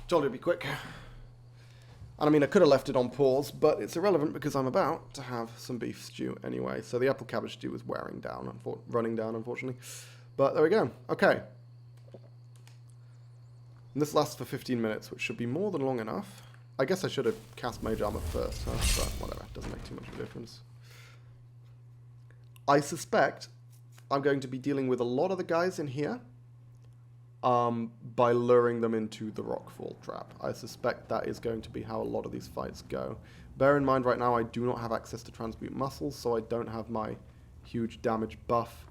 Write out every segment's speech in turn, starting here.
Told you it'd be quick. And I mean, I could have left it on pause, but it's irrelevant because I'm about to have some beef stew anyway. So the apple cabbage stew is running down, unfortunately. But there we go. Okay. And this lasts for 15 minutes, which should be more than long enough. I guess I should have cast Mage Armor first, huh? But whatever, it doesn't make too much of a difference. I suspect I'm going to be dealing with a lot of the guys in here by luring them into the rockfall trap. I suspect that is going to be how a lot of these fights go. Bear in mind right now I do not have access to transmute muscles, so I don't have my huge damage buff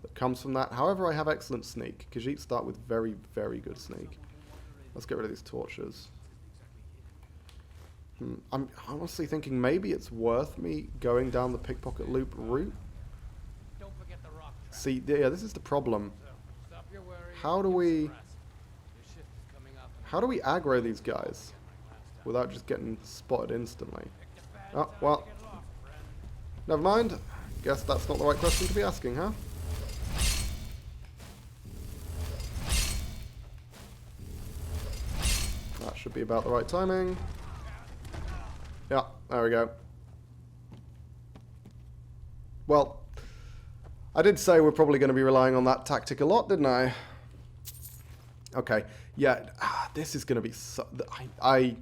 that comes from that. However, I have excellent sneak. Khajiit start with very, very good sneak. Let's get rid of these torches. I'm honestly thinking maybe it's worth me going down the pickpocket loop route. See, yeah, this is the problem. How do we aggro these guys without just getting spotted instantly? Oh, well, never mind. Guess that's not the right question to be asking, huh? That should be about the right timing. Yeah, there we go. Well, I did say we're probably going to be relying on that tactic a lot, didn't I? Okay, yeah, this is going to be so... I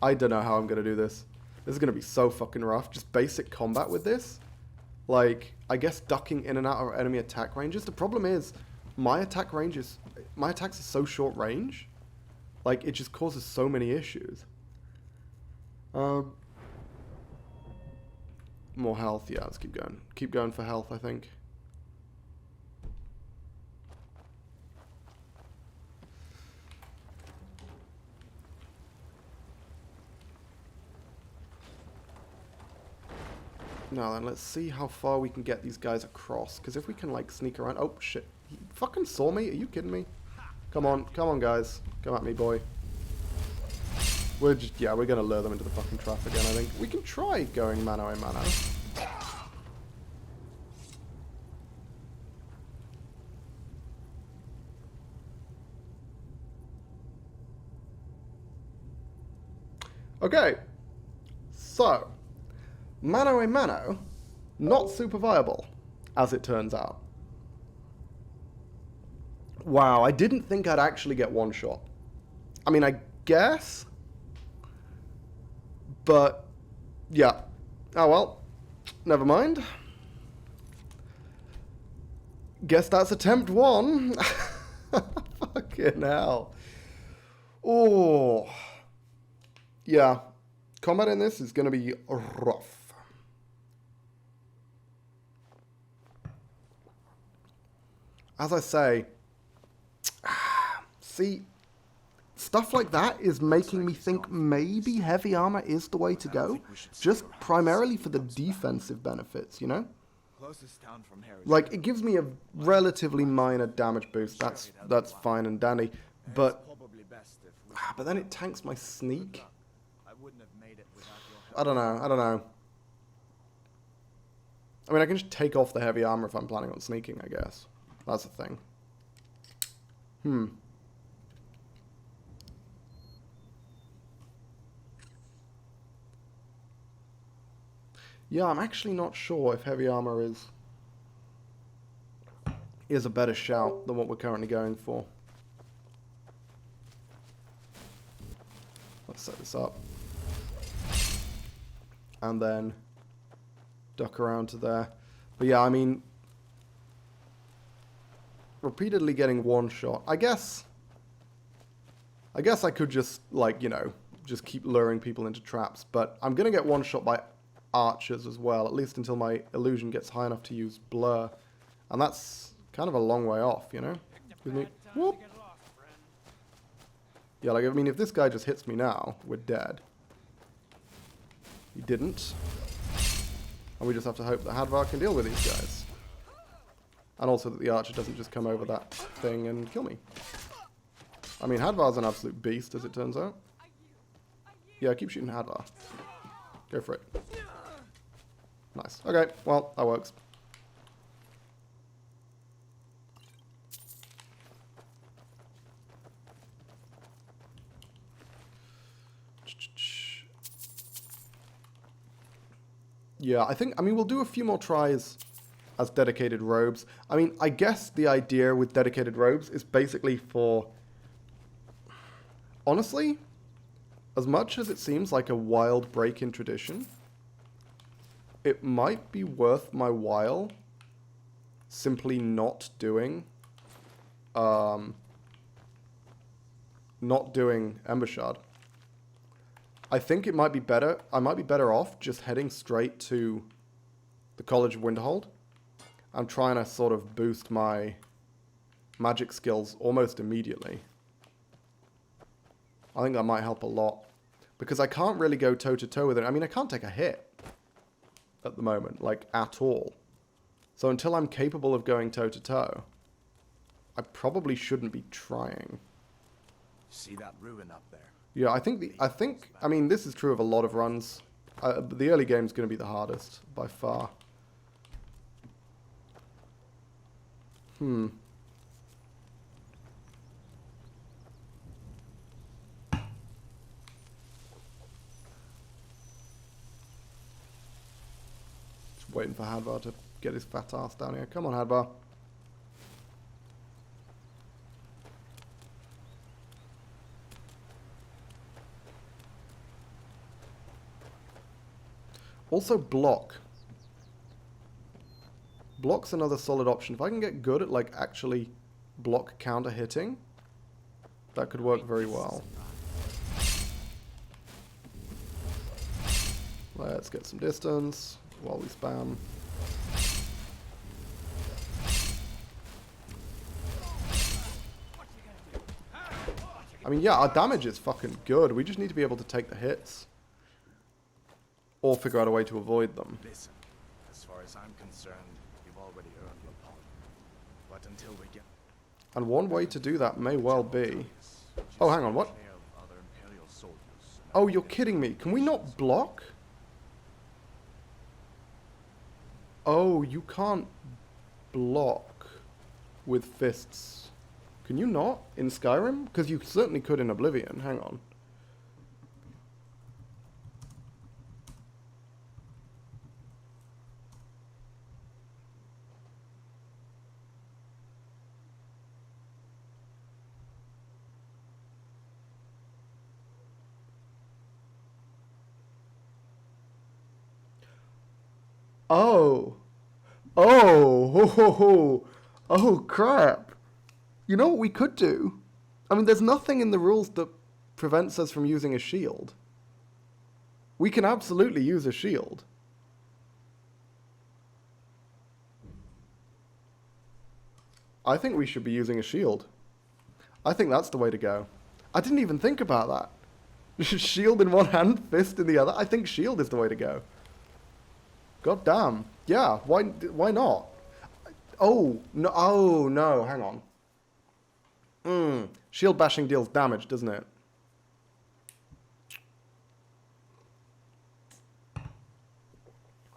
don't know how I'm going to do this. This is going to be so fucking rough. Just basic combat with this. Like, I guess ducking in and out of enemy attack ranges. The problem is, my attacks are so short range. Like, it just causes so many issues. More health, yeah, let's keep going. Keep going for health, I think. Now then, let's see how far we can get these guys across. Because if we can, like, sneak around... Oh, shit. He fucking saw me? Are you kidding me? Come on, guys. Come at me, boy. We're just... Yeah, we're going to lure them into the fucking trap again, I think. We can try going mano-a-mano. Okay. So... Mano-a-mano, not super viable, as it turns out. Wow, I didn't think I'd actually get one shot. I mean, I guess. But, yeah. Oh well, never mind. Guess that's attempt one. Fucking hell. Oh. Yeah. Combat in this is going to be rough. As I say, see, stuff like that is making me think maybe heavy armor is the way to go, just primarily for the defensive benefits, you know? Like, it gives me a relatively minor damage boost, that's fine and dandy, but then it tanks my sneak. I don't know. I mean, I can just take off the heavy armor if I'm planning on sneaking, I guess. That's the thing. Yeah, I'm actually not sure if heavy armor is a better shout than what we're currently going for. Let's set this up. And then duck around to there. But yeah, I mean, repeatedly getting one shot. I guess I could just, like, you know, just keep luring people into traps. But I'm going to get one shot by archers as well, at least until my illusion gets high enough to use blur. And that's kind of a long way off, you know? Whoop. Yeah, like, I mean, if this guy just hits me now, we're dead. He didn't. And we just have to hope that Hadvar can deal with these guys. And also that the archer doesn't just come over that thing and kill me. I mean, Hadvar's an absolute beast, as it turns out. Yeah, keep shooting Hadvar. Go for it. Nice. Okay, well, that works. Yeah, I mean, we'll do a few more tries as dedicated robes. I mean, I guess the idea with dedicated robes is basically for... Honestly, as much as it seems like a wild break in tradition, it might be worth my while simply not doing Ember Shard. I think it might be better. I might be better off just heading straight to the College of Winterhold. I'm trying to sort of boost my magic skills almost immediately. I think that might help a lot. Because I can't really go toe-to-toe with it. I mean, I can't take a hit at the moment, like, at all. So until I'm capable of going toe-to-toe, I probably shouldn't be trying. See that ruin up there? Yeah, I mean, this is true of a lot of runs. The early game's going to be the hardest, by far. Just waiting for Hadvar to get his fat ass down here. Come on, Hadvar. Also, block. Block's another solid option. If I can get good at, like, actually block counter hitting, that could work very well. Let's get some distance while we spam. I mean, yeah, our damage is fucking good. We just need to be able to take the hits. Or figure out a way to avoid them. Listen, as far as I'm concerned, you've already earned your pardon. But until we get... And one way to do that may well be... Oh, hang on, what? Oh, you're kidding me. Can we not block? Oh, you can't block with fists. Can you not in Skyrim? Because you certainly could in Oblivion. Hang on. Oh. Oh. Ho, ho, ho. Oh, crap. You know what we could do? I mean, there's nothing in the rules that prevents us from using a shield. We can absolutely use a shield. I think we should be using a shield. I think that's the way to go. I didn't even think about that. Shield in one hand, fist in the other. I think shield is the way to go. God damn. Yeah, why not? Oh, no, hang on. Shield bashing deals damage, doesn't it?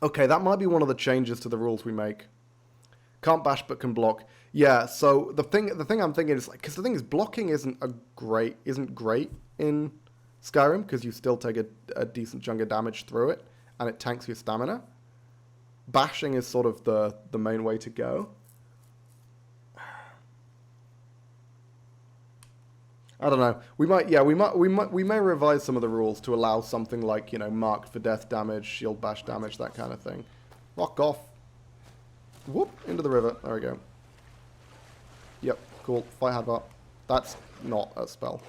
Okay, that might be one of the changes to the rules we make. Can't bash but can block. Yeah, so the thing I'm thinking is, like, because the thing is, blocking isn't great in Skyrim, because you still take a decent chunk of damage through it, and it tanks your stamina. Bashing is sort of the main way to go. I don't know. We may revise some of the rules to allow something like, you know, marked for death damage, shield bash damage, that kind of thing. Rock off. Whoop, into the river. There we go. Yep, cool. Fight Hadvar. That's not a spell.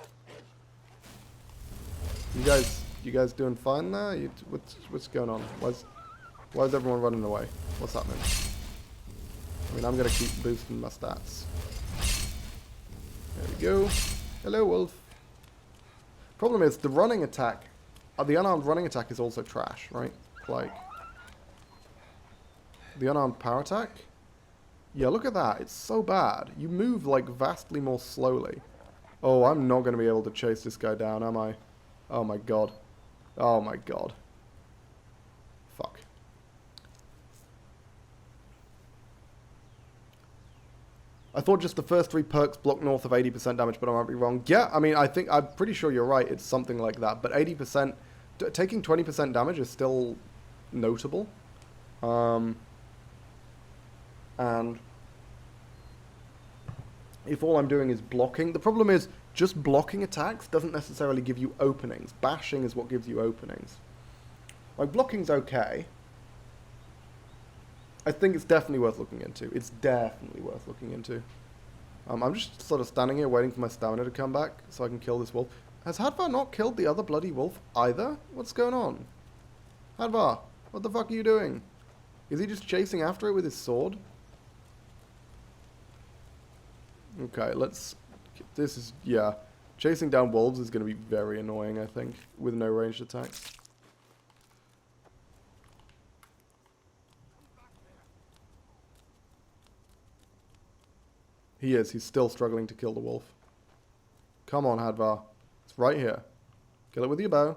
You guys doing fine there? What's going on? Why is everyone running away? What's happening? I mean, I'm going to keep boosting my stats. There we go. Hello, wolf. Problem is, the running attack, the unarmed running attack is also trash, right? Like, the unarmed power attack? Yeah, look at that. It's so bad. You move, like, vastly more slowly. Oh, I'm not going to be able to chase this guy down, am I? Oh, my God. Oh, my God. Fuck. I thought just the first 3 perks block north of 80% damage, but I might be wrong. Yeah, I mean, I'm pretty sure you're right. It's something like that. But 80%, taking 20% damage is still notable. And if all I'm doing is blocking, the problem is just blocking attacks doesn't necessarily give you openings. Bashing is what gives you openings. Like, blocking's okay. I think it's definitely worth looking into. It's definitely worth looking into. I'm just sort of standing here waiting for my stamina to come back so I can kill this wolf. Has Hadvar not killed the other bloody wolf either? What's going on? Hadvar, what the fuck are you doing? Is he just chasing after it with his sword? Okay, let's... This is... Yeah. Chasing down wolves is going to be very annoying, I think, with no ranged attacks. He is. He's still struggling to kill the wolf. Come on, Hadvar. It's right here. Kill it with your bow.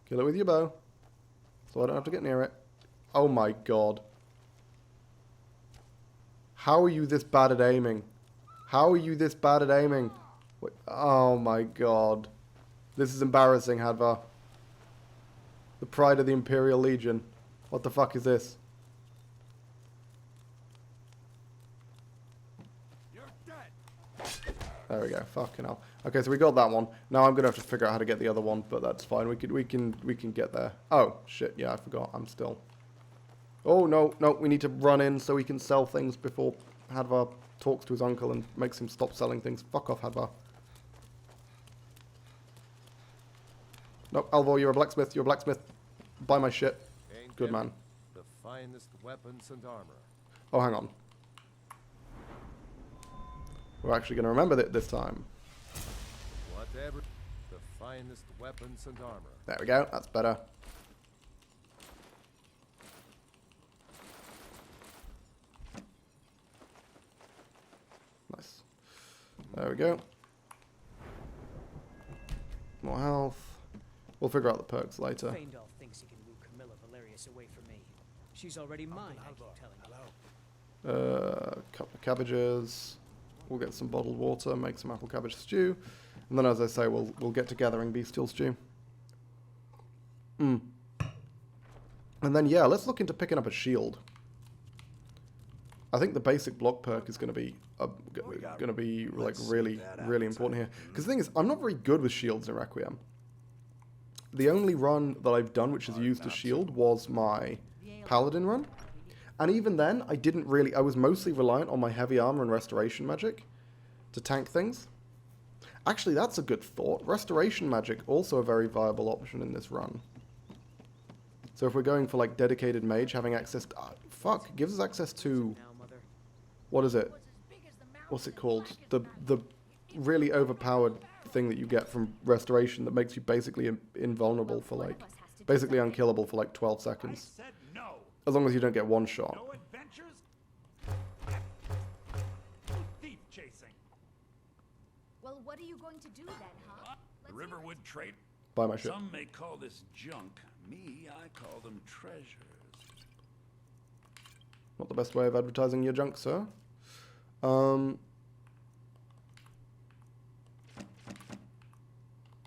Kill it with your bow. So I don't have to get near it. Oh my god. How are you this bad at aiming? How are you this bad at aiming? Wait, oh my god. This is embarrassing, Hadvar. The pride of the Imperial Legion. What the fuck is this? You're dead. There we go. Fucking hell. Okay, so we got that one. Now I'm gonna have to figure out how to get the other one, but that's fine. We can get there. Oh shit! Yeah, I forgot. I'm still. Oh no, no. We need to run in so we can sell things before Hadvar talks to his uncle and makes him stop selling things. Fuck off, Hadvar. Nope, Alvor, you're a blacksmith. You're a blacksmith. Buy my shit. Good man. The finest weapons and armor. Oh, hang on. We're actually going to remember that this time. Whatever. The finest weapons and armor. There we go. That's better. Nice. There we go. More health. We'll figure out the perks later. Feindal thinks he can woo Camilla Valerius away from me. She's already mine, I keep telling you. Couple of cabbages. We'll get some bottled water, make some apple cabbage stew, and then, as I say, we'll get to gathering bestial stew. And then, yeah, let's look into picking up a shield. I think the basic block perk is going to be like really important here. Because the thing is, I'm not very good with shields in Requiem. The only run that I've done which has used a shield was my paladin run. And even then, I was mostly reliant on my heavy armor and restoration magic to tank things. Actually, that's a good thought. Restoration magic, also a very viable option in this run. So if we're going for like dedicated mage, having access to, gives us access to, what is it? What's it called? The really overpowered thing that you get from restoration that makes you basically invulnerable for like, basically unkillable for like 12 seconds. As long as you don't get one shot. No adventures? Thief chasing. Well, what are you going to do then, huh? The Riverwood trade. Buy my shit. Some may call this junk. Me, I call them treasures. Not the best way of advertising your junk, sir. No,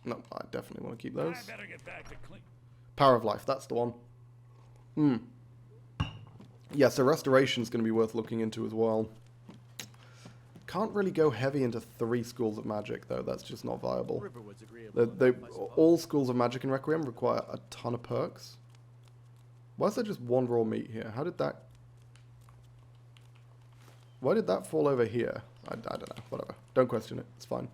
I definitely want to keep those. I better get back to clean. Power of Life, that's the one. Yeah, so restoration's going to be worth looking into as well. Can't really go heavy into 3 schools of magic, though. That's just not viable. All schools of magic in Requiem require a ton of perks. Why is there just one raw meat here? How did that... Why did that fall over here? I don't know. Whatever. Don't question it. It's fine.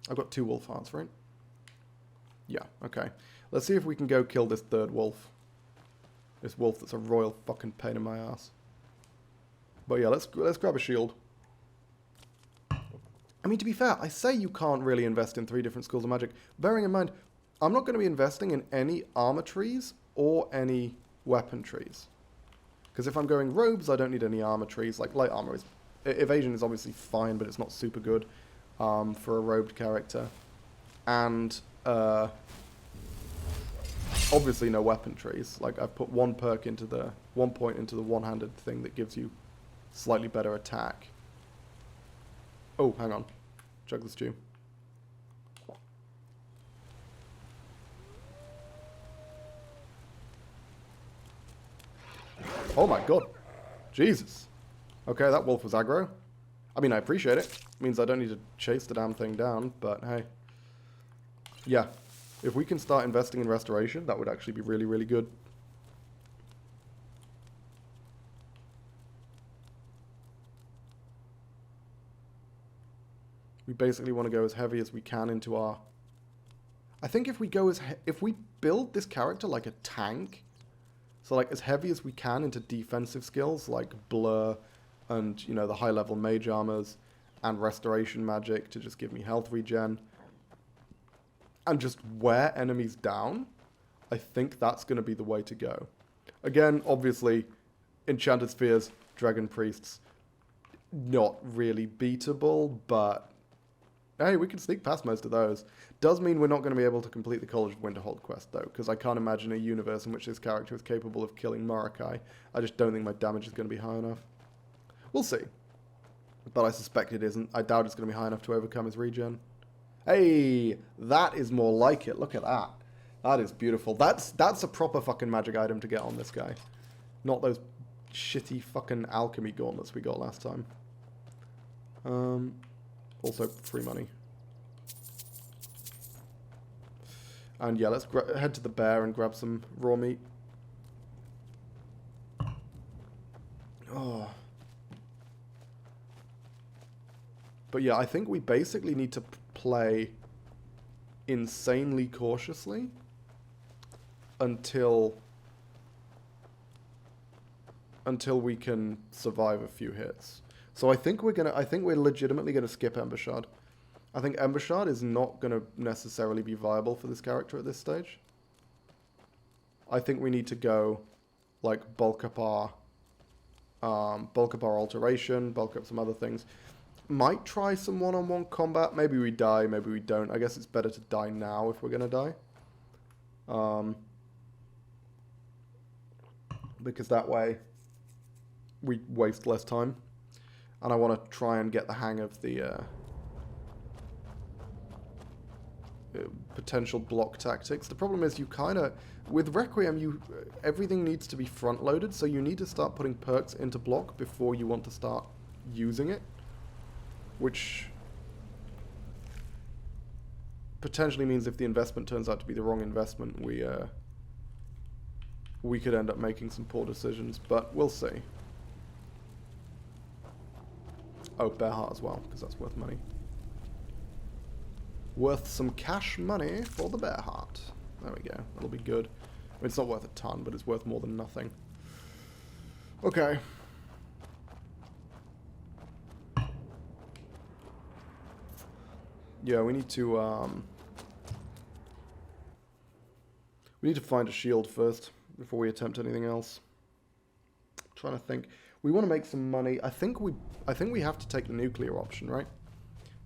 I've got 2 wolf hearts, right? Yeah, okay. Let's see if we can go kill this 3rd wolf. This wolf that's a royal fucking pain in my ass. But yeah, let's grab a shield. I mean, to be fair, I say you can't really invest in 3 different schools of magic. Bearing in mind, I'm not going to be investing in any armor trees or any weapon trees. Because if I'm going robes, I don't need any armor trees. Like, light armor is... Evasion is obviously fine, but it's not super good for a robed character. And... obviously no weapon trees. Like, I've put 1 perk into the... 1 point into the one-handed thing that gives you slightly better attack. Oh, hang on. Chug the stew. Oh my god. Jesus. Okay, that wolf was aggro. I mean, I appreciate it. It means I don't need to chase the damn thing down, but hey. Yeah. If we can start investing in restoration, that would actually be really, really good. We basically want to go as heavy as we can into our... I think if we go if we build this character like a tank, so like as heavy as we can into defensive skills like blur and, you know, the high level mage armors and restoration magic to just give me health regen and just wear enemies down, I think that's going to be the way to go. Again, obviously, enchanted spheres, dragon priests, not really beatable, but hey, we can sneak past most of those. Does mean we're not going to be able to complete the College of Winterhold quest, though, because I can't imagine a universe in which this character is capable of killing Marakai. I just don't think my damage is going to be high enough. We'll see. But I suspect it isn't. I doubt it's going to be high enough to overcome his regen. Hey, that is more like it. Look at that. That is beautiful. That's a proper fucking magic item to get on this guy. Not those shitty fucking alchemy gauntlets we got last time. Also, free money. And yeah, let's head to the bear and grab some raw meat. Oh. But yeah, I think we basically need to play insanely cautiously until we can survive a few hits. So I think we're legitimately gonna skip Embershard. I think Embershard is not gonna necessarily be viable for this character at this stage. I think we need to go like bulk up our alteration, bulk up some other things. Might try some one-on-one combat. Maybe we die, maybe we don't. I guess it's better to die now if we're gonna die. Because that way we waste less time. And I want to try and get the hang of the potential block tactics. The problem is you kind of... With Requiem, everything needs to be front-loaded, so you need to start putting perks into block before you want to start using it. Which potentially means if the investment turns out to be the wrong investment, we could end up making some poor decisions, but we'll see. Oh, bear heart as well, because that's worth money. Worth some cash money for the bear heart. There we go. That'll be good. I mean, it's not worth a ton, but it's worth more than nothing. Okay. Yeah, we need to find a shield first before we attempt anything else. I'm trying to think. We want to make some money. I think we have to take the nuclear option, right?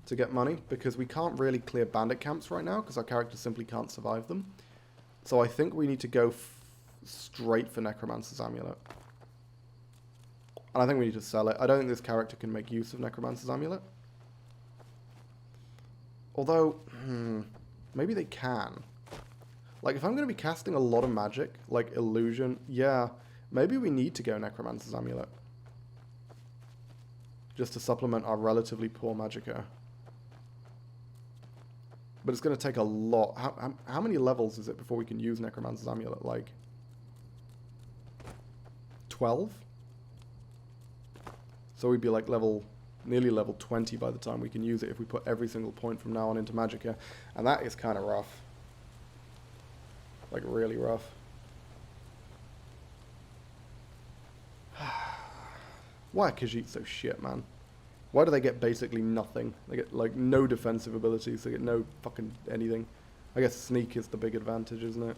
To get money, because we can't really clear bandit camps right now, because our character simply can't survive them. So I think we need to go straight for Necromancer's Amulet. And I think we need to sell it. I don't think this character can make use of Necromancer's Amulet. Although, maybe they can. Like, if I'm going to be casting a lot of magic, like illusion, yeah, maybe we need to go Necromancer's Amulet. Just to supplement our relatively poor magicka. But it's going to take a lot. How many levels is it before we can use Necromancer's Amulet? Like 12? So we'd be like nearly level 20 by the time we can use it if we put every single point from now on into magicka. And that is kind of rough. Like really rough. Why are Khajiit so shit, man? Why do they get basically nothing? They get, like, no defensive abilities. They get no fucking anything. I guess sneak is the big advantage, isn't it?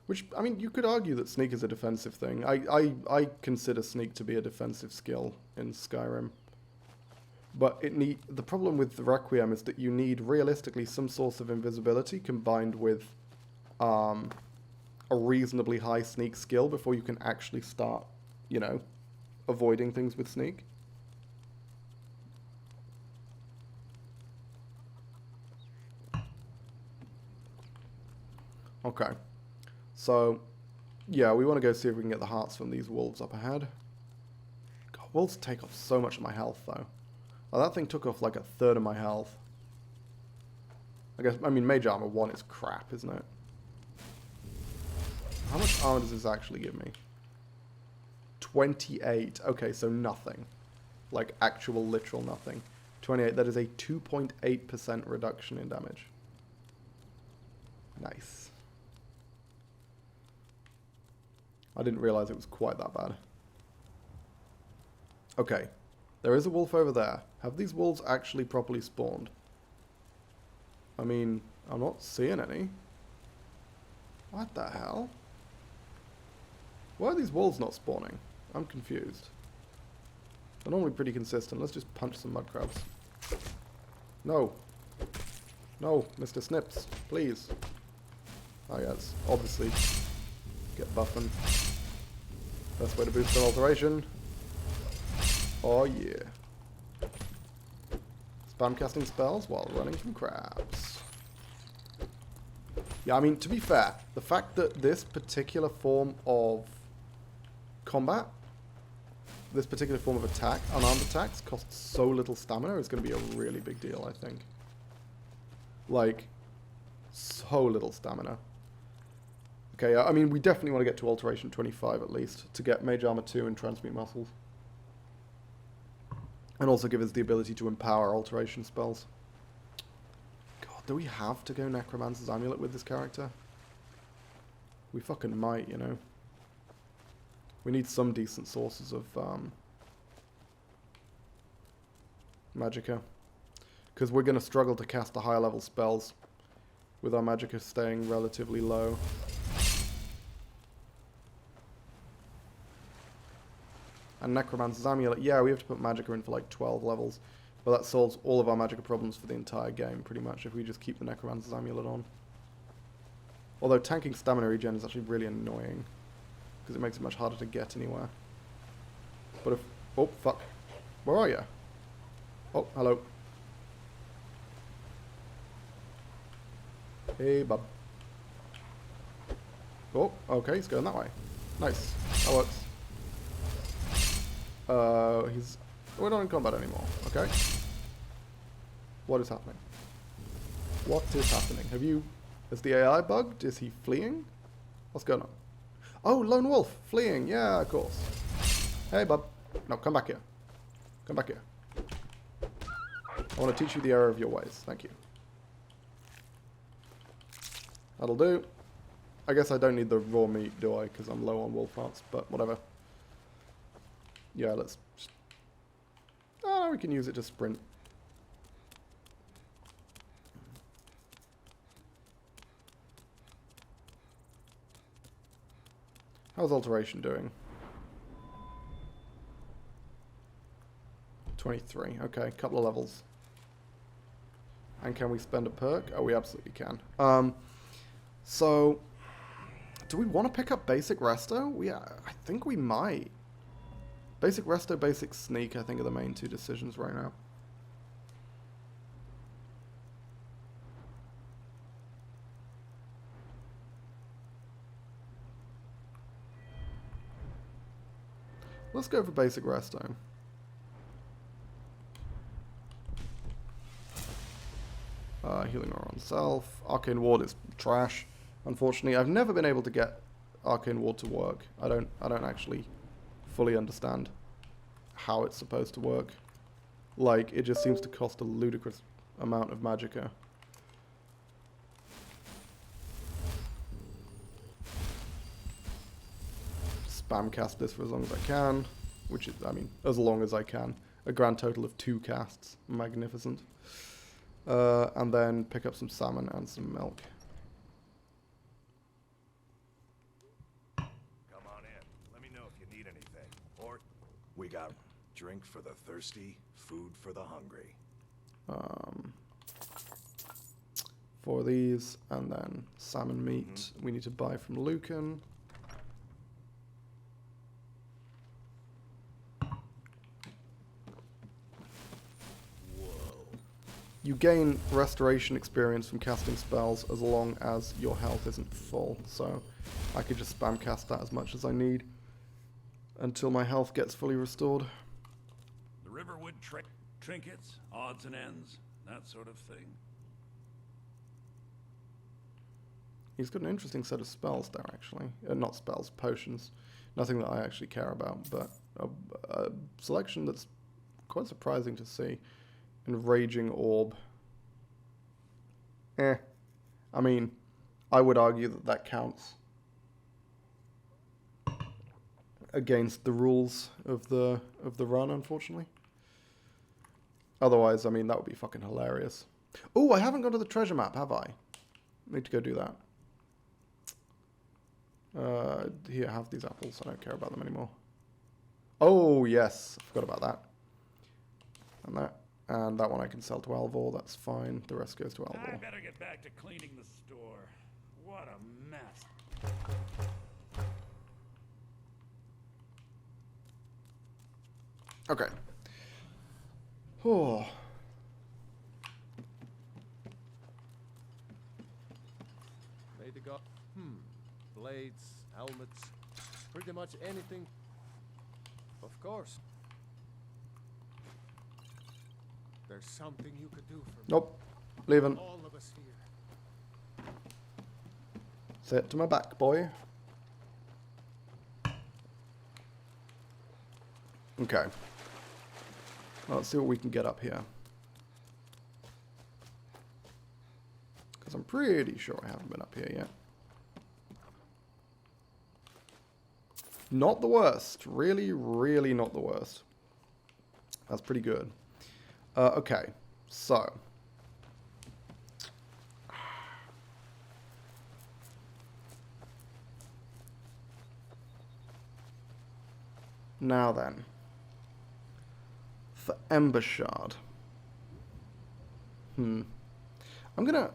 Which, I mean, you could argue that sneak is a defensive thing. I consider sneak to be a defensive skill in Skyrim. But the problem with the Requiem is that you need, realistically, some source of invisibility combined with a reasonably high sneak skill before you can actually start, you know, avoiding things with sneak. Okay. So, yeah, we want to go see if we can get the hearts from these wolves up ahead. God, wolves take off so much of my health, though. Oh, that thing took off like a third of my health. I mean, mage armor 1 is crap, isn't it? How much armor does this actually give me? 28. Okay, so nothing. Like, actual, literal nothing. 28, that is a 2.8% reduction in damage. Nice. I didn't realize it was quite that bad. Okay. There is a wolf over there. Have these wolves actually properly spawned? I mean, I'm not seeing any. What the hell? Why are these wolves not spawning? I'm confused. They're normally pretty consistent. Let's just punch some mud crabs. No. No, Mr. Snips, please. Oh yeah, it's obviously get buffing. Best way to boost their alteration. Oh yeah. Spam casting spells while running from crabs. Yeah, I mean, to be fair, the fact that this particular form of combat, this particular form of attack, unarmed attacks, costs so little stamina is going to be a really big deal, I think. Like, so little stamina. Okay, I mean, we definitely want to get to Alteration 25 at least, to get Mage Armor 2 and Transmute Muscles. And also give us the ability to empower alteration spells. God, do we have to go Necromancer's Amulet with this character? We fucking might, you know. We need some decent sources of Magicka. Because we're going to struggle to cast the higher level spells with our Magicka staying relatively low. And Necromancer's Amulet, yeah, we have to put Magicka in for like 12 levels. But that solves all of our Magicka problems for the entire game, pretty much, if we just keep the Necromancer's Amulet on. Although tanking stamina regen is actually really annoying, because it makes it much harder to get anywhere. But if... Oh, fuck. Where are you? Oh, hello. Hey, bub. Oh, okay, he's going that way. Nice. That works. We're not in combat anymore, okay? What is happening? What is happening? Is the AI bugged? Is he fleeing? What's going on? Oh, lone wolf, fleeing, yeah, of course. Hey, bub. No, come back here. Come back here. I want to teach you the error of your ways, thank you. That'll do. I guess I don't need the raw meat, do I? Because I'm low on wolf hearts, but whatever. Yeah, let's... Oh, we can use it to sprint. How's Alteration doing? 23. Okay, couple of levels. And can we spend a perk? Oh, we absolutely can. So, do we want to pick up Basic Resto? I think we might. Basic Resto, Basic Sneak, I think are the main two decisions right now. Let's go for Basic Resto. Healing Aura on self. Arcane Ward is trash. Unfortunately, I've never been able to get Arcane Ward to work. I don't actually fully understand how it's supposed to work. Like, it just seems to cost a ludicrous amount of Magicka. Spam cast this for as long as I can, which is, I mean, as long as I can. A grand total of 2 casts. Magnificent. And then pick up some salmon and some milk. Come on in. Let me know if you need anything. Or We got drink for the thirsty, food for the hungry. 4 of these, and then salmon meat we need to buy from Lucan. You gain restoration experience from casting spells as long as your health isn't full. So I could just spam cast that as much as I need until my health gets fully restored. The Riverwood trinkets, odds and ends, that sort of thing. He's got an interesting set of spells there, actually. Not spells, potions. Nothing that I actually care about, but a selection that's quite surprising to see. Enraging Orb. I mean, I would argue that that counts against the rules of the run, unfortunately. Otherwise, I mean, that would be fucking hilarious. Oh, I haven't gone to the treasure map, have I? Need to go do that. Here, have these apples. I don't care about them anymore. Oh, yes. I forgot about that. And that. And that one I can sell to Alvor. That's fine. The rest goes to Alvor. I better get back to cleaning the store. What a mess. Okay. Oh. Made to go. Blades, helmets, pretty much anything. Of course. There's something you could do for me. Nope. Leaving. All of us here. Sit to my back, boy. Okay. Well, let's see what we can get up here. Because I'm pretty sure I haven't been up here yet. Not the worst. Really, really not the worst. That's pretty good. Okay, so. Now then. For Ember Shard. I'm gonna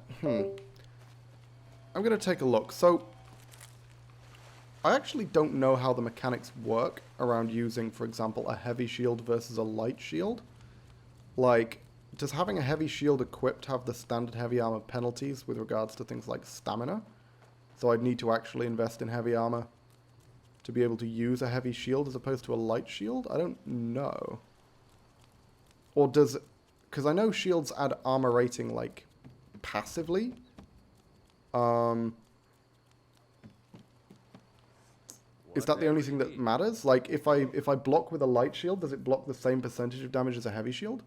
take a look. So I actually don't know how the mechanics work around using, for example, a heavy shield versus a light shield. Like, does having a heavy shield equipped have the standard heavy armor penalties with regards to things like stamina? So I'd need to actually invest in heavy armor to be able to use a heavy shield as opposed to a light shield? I don't know. Or does... Because I know shields add armor rating, like, passively. Is that the only thing that matters? Like, if I block with a light shield, does it block the same percentage of damage as a heavy shield?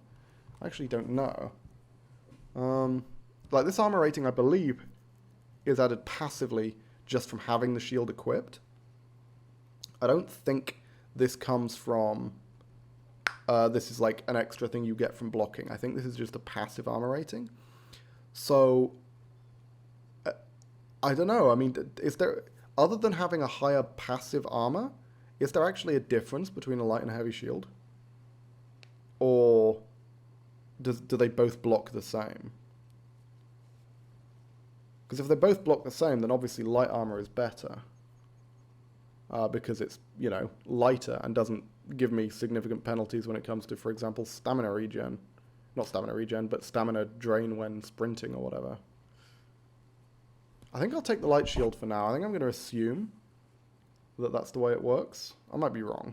I actually don't know. Like, this armor rating, I believe, is added passively just from having the shield equipped. I don't think this comes from... this is like an extra thing you get from blocking. I think this is just a passive armor rating. So, I don't know. I mean, is there... Other than having a higher passive armor, is there actually a difference between a light and a heavy shield? Or do they both block the same? Because if they both block the same, then obviously light armor is better. Because it's, you know, lighter and doesn't give me significant penalties when it comes to, for example, stamina regen. Not stamina regen, but stamina drain when sprinting or whatever. I think I'll take the light shield for now. I think I'm going to assume that that's the way it works. I might be wrong.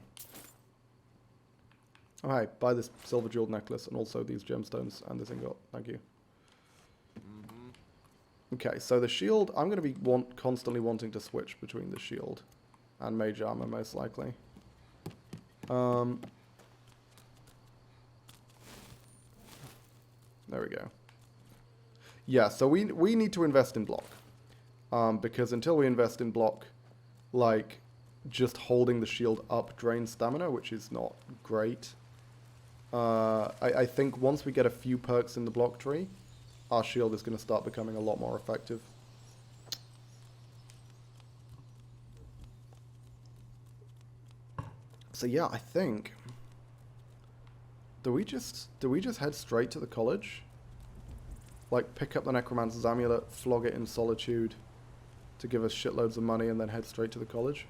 Alright, buy this silver jeweled necklace and also these gemstones and this ingot. Thank you. Okay, so the shield, I'm going to be constantly wanting to switch between the shield and mage armor, most likely. There we go. Yeah, so we need to invest in block. Because until we invest in block, like, just holding the shield up drains stamina, which is not great. I think once we get a few perks in the block tree, our shield is going to start becoming a lot more effective. So yeah, I think... Do we just head straight to the college? Like, pick up the Necromancer's Amulet, flog it in Solitude to give us shitloads of money, and then head straight to the college?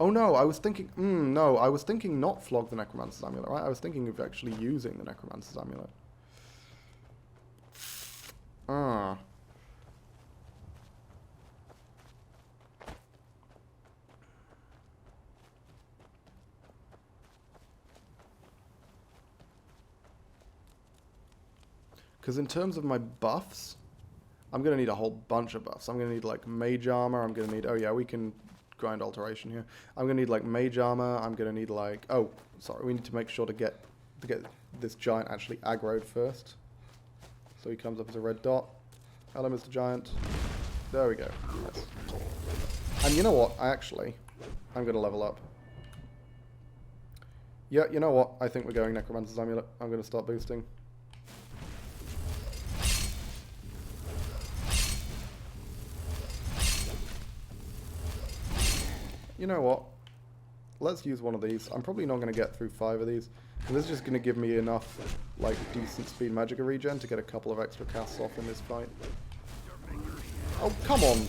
Oh no, I was thinking... no, I was thinking not flog the Necromancer's Amulet, right? I was thinking of actually using the Necromancer's Amulet. Ah. Because in terms of my buffs, I'm going to need a whole bunch of buffs. I'm going to need, like, Mage Armor. I'm going to need... Oh, yeah, we can grind Alteration here. I'm going to need, like, Mage Armor. I'm going to need, like... Oh, sorry. We need to make sure to get this Giant actually aggroed first. So he comes up as a red dot. Hello, Mr. Giant. There we go. Yes. And you know what? I'm going to level up. Yeah, you know what? I think we're going Necromancer's Amulet. I'm going to start boosting. You know what? Let's use one of these. I'm probably not going to get through 5 of these. And this is just going to give me enough, like, decent speed Magicka regen to get a couple of extra casts off in this fight. Oh, come on!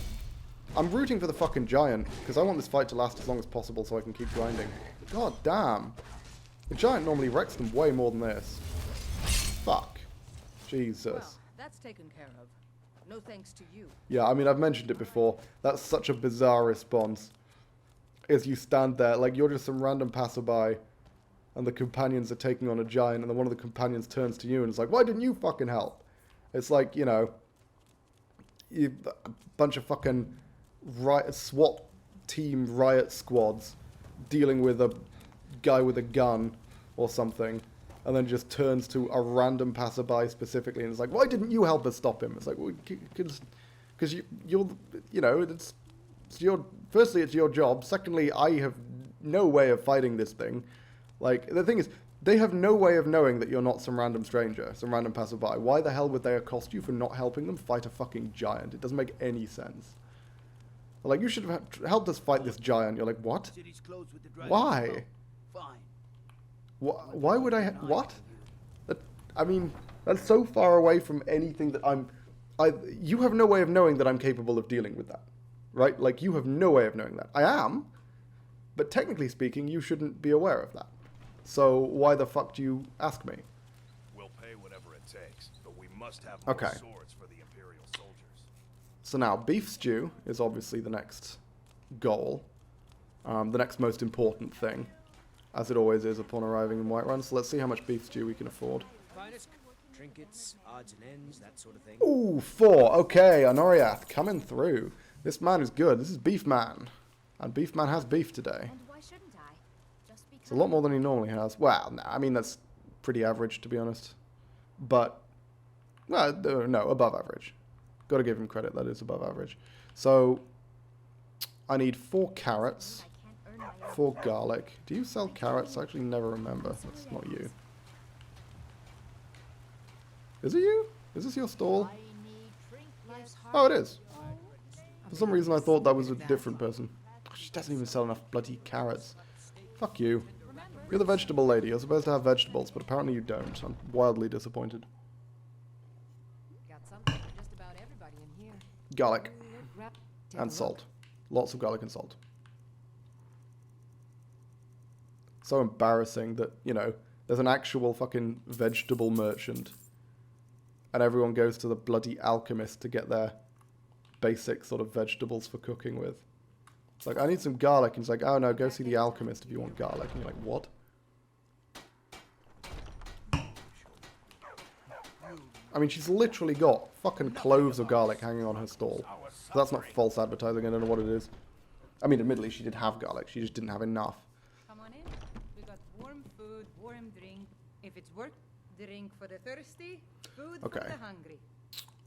I'm rooting for the fucking Giant, because I want this fight to last as long as possible so I can keep grinding. God damn! The Giant normally wrecks them way more than this. Fuck. Jesus. Well, that's taken care of. No thanks to you. Yeah, I mean, I've mentioned it before. That's such a bizarre response. Is you stand there, like you're just some random passerby, and the companions are taking on a Giant, and then one of the companions turns to you and is like, why didn't you fucking help? It's like, you know, a bunch of fucking SWAT team riot squads dealing with a guy with a gun or something, and then just turns to a random passerby specifically and is like, why didn't you help us stop him? It's like, well, because you're, you know, it's your... Firstly, it's your job. Secondly, I have no way of fighting this thing. Like, the thing is, they have no way of knowing that you're not some random stranger, some random passerby. Why the hell would they accost you for not helping them fight a fucking Giant? It doesn't make any sense. Like, you should have helped us fight this Giant. You're like, what? Why? Why would I... What? I mean, that's so far away from anything that you have no way of knowing that I'm capable of dealing with that. Right? Like, you have no way of knowing that. I am, but technically speaking, you shouldn't be aware of that. So, why the fuck do you ask me? We'll pay whatever it takes, but we must have more swords for the Imperial soldiers. So now, beef stew is obviously the next goal. The next most important thing, as it always is upon arriving in Whiterun. So let's see how much beef stew we can afford. Finest trinkets, odds and ends, that sort of thing. Ooh, 4. Okay, Honoriath coming through. This man is good. This is Beef Man. And Beef Man has beef today. And why shouldn't I? Just because It's a lot more than he normally has. Well, nah, I mean, that's pretty average, to be honest. But, well, no, above average. Got to give him credit, that is above average. So, I need 4 carrots, I can't earn my own 4 garlic. Do you sell carrots? I actually never remember. That's not you. Is it you? Is this your stall? I need trinkets. Oh, it is. For some reason, I thought that was a different person. She doesn't even sell enough bloody carrots. Fuck you. You're the vegetable lady. You're supposed to have vegetables, but apparently you don't. I'm wildly disappointed. Got something for just about everybody in here. Garlic. Take a And look. salt. Lots of garlic and salt. So embarrassing that, you know, there's an actual fucking vegetable merchant. And everyone goes to the bloody alchemist to get their basic sort of vegetables for cooking with. It's like, I need some garlic. And he's like, oh no, go see the alchemist if you want garlic. And you're like, what? I mean, she's literally got fucking cloves of garlic hanging on her stall. So that's not false advertising, I don't know what it is. I mean, admittedly, she did have garlic. She just didn't have enough. Come on in. We got warm food, warm drink. If it's work, drink for the thirsty, food Okay. for the hungry.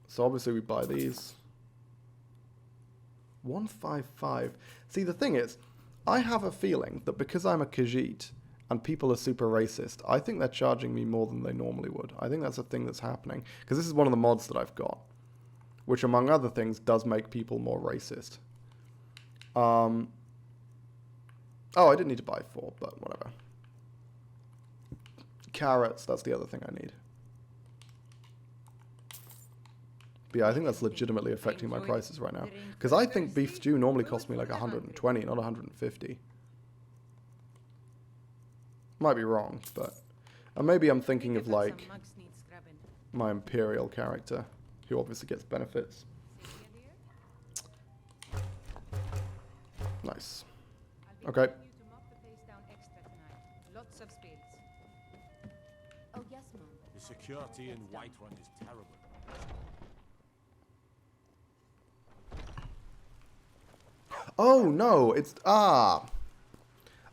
So obviously we buy these. 155. See, the thing is, I have a feeling that because I'm a Khajiit and people are super racist, I think they're charging me more than they normally would. I think that's a thing that's happening. Because this is one of the mods that I've got, which among other things does make people more racist. Oh, I didn't need to buy 4, but whatever. Carrots, that's the other thing I need. But yeah, I think that's legitimately affecting my prices right now. Because I think beef stew normally costs me like 120, not 150. Might be wrong, but... And maybe I'm thinking of, Some like, mugs need scrubbing. my Imperial character, who obviously gets benefits. Nice. I'll Okay. be telling you to mop the place down extra tonight. Lots of spills. Oh, yes, Mom. The security in Whiterun is terrible. Oh, no, it's... Ah!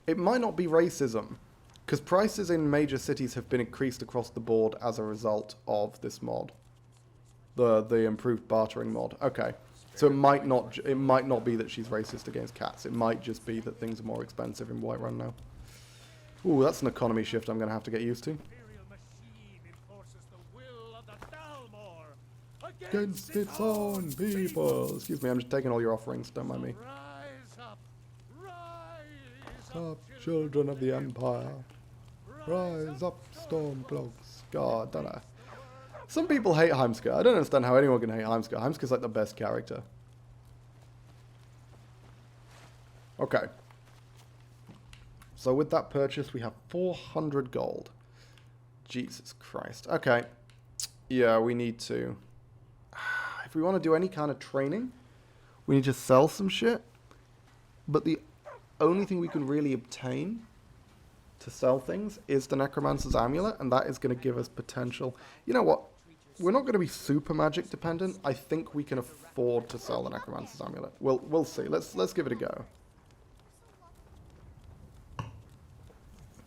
It might not be racism, because prices in major cities have been increased across the board as a result of this mod. The improved bartering mod. Okay. So it might not be that she's racist against cats. It might just be that things are more expensive in Whiterun now. Ooh, that's an economy shift I'm going to have to get used to. Imperial machine enforces the will of the Dalmor Against its own people. Excuse me, I'm just taking all your offerings. Don't mind me. Rise up, Children of the Empire. Rise up, Stormcloaks. God, don't know. Some people hate Heimskar. I don't understand how anyone can hate Heimskar. Heimskar's like the best character. Okay. So with that purchase, we have 400 gold. Jesus Christ. Okay. Yeah, we need to... If we want to do any kind of training, we need to sell some shit. But the only thing we can really obtain to sell things is the Necromancer's Amulet, and that is going to give us potential. You know what? We're not going to be super magic dependent. I think we can afford to sell the Necromancer's Amulet. We'll see. Let's give it a go.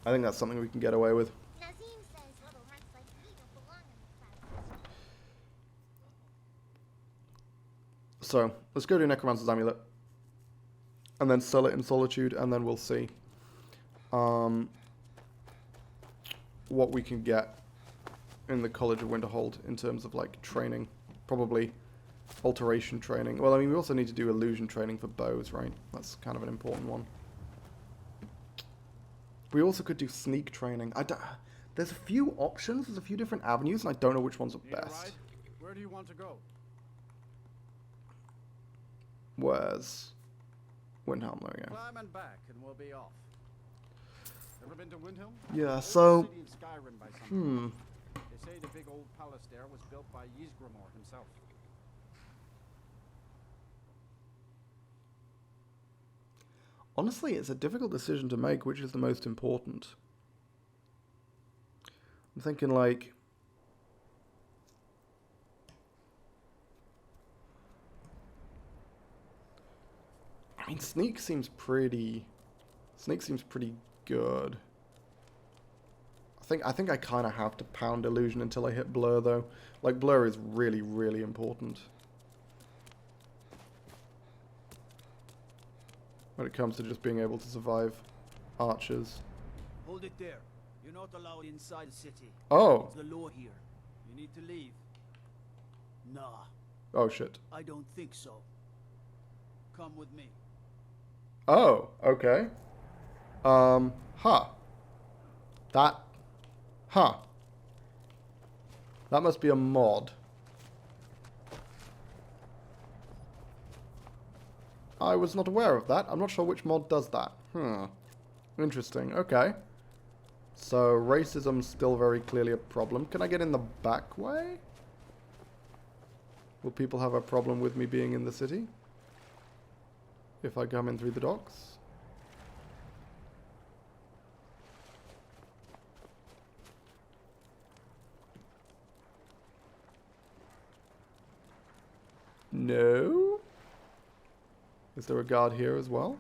I think that's something we can get away with. Nazim says little hearts like me don't belong in the So, let's go to Necromancer's Amulet. And then sell it in Solitude, and then we'll see what we can get in the College of Winterhold in terms of, like, training. Probably alteration training. Well, I mean, we also need to do illusion training for bows, right? That's kind of an important one. We also could do sneak training. There's a few options, there's a few different avenues, and I don't know which ones are best. Where do you want to go? Where's Windhelm? There we go. Climb and back, and we'll be off. Ever been to Windhelm? Yeah, so... City of Skyrim by some They say the big old palace there was built by Ysgramor himself. Honestly, it's a difficult decision to make which is the most important. I'm thinking, like... I mean, Sneak seems pretty good. I think I kind of have to pound Illusion until I hit Blur, though. Like, Blur is really, really important when it comes to just being able to survive archers. Hold it there. You're not allowed inside the city. Oh. It's the law here. You need to leave. Nah. Oh, shit. I don't think so. Come with me. Oh, okay. That must be a mod. I was not aware of that. I'm not sure which mod does that. Interesting. Okay. So, racism's still very clearly a problem. Can I get in the back way? Will people have a problem with me being in the city? If I come in through the docks? No? Is there a guard here as well?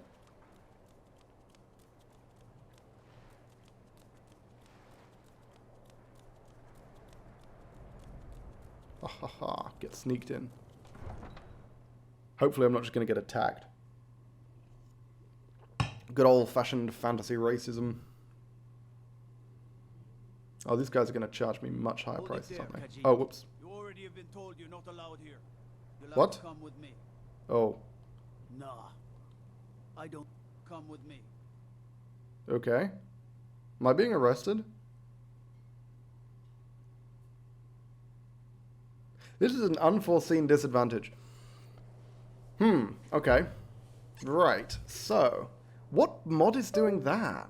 Ha ha ha, get sneaked in. Hopefully I'm not just going to get attacked. Good old-fashioned fantasy racism. Oh, these guys are going to charge me much higher prices, aren't they? Oh, whoops. You already have been told you're not allowed here. You'll have What? to come with me. Oh, Nah. I don't. Come with me. okay. Am I being arrested? This is an unforeseen disadvantage. Okay. Right, so... What mod is doing that?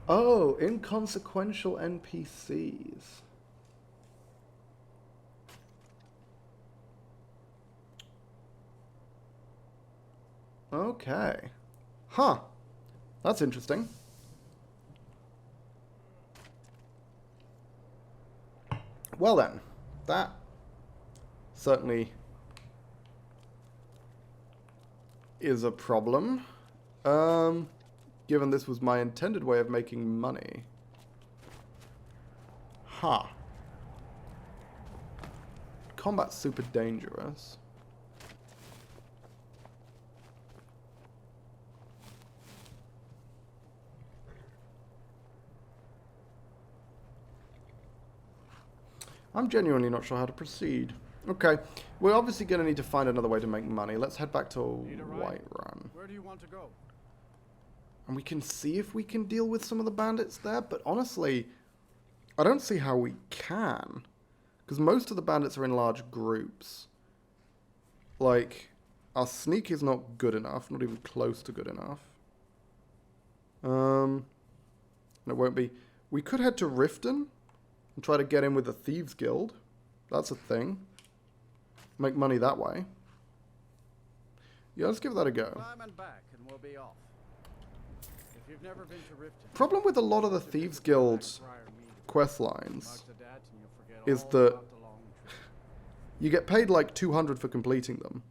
Oh, inconsequential NPCs. Okay. Huh. That's interesting. Well then, that certainly is a problem. Given this was my intended way of making money. Huh. Combat's super dangerous. I'm genuinely not sure how to proceed. Okay, we're obviously going to need to find another way to make money. Let's head back to Whiterun. Where do you want to go? And we can see if we can deal with some of the bandits there, but honestly, I don't see how we can. Because most of the bandits are in large groups. Like, our sneak is not good enough, not even close to good enough. And it won't be... We could head to Riften and try to get in with the Thieves Guild. That's a thing. Make money that way. Yeah, let's give that a go. Climb and back and we'll be off. If you've never been to Riften, Problem with a lot of the Thieves Guild quest lines is that you get paid like 200 for completing them,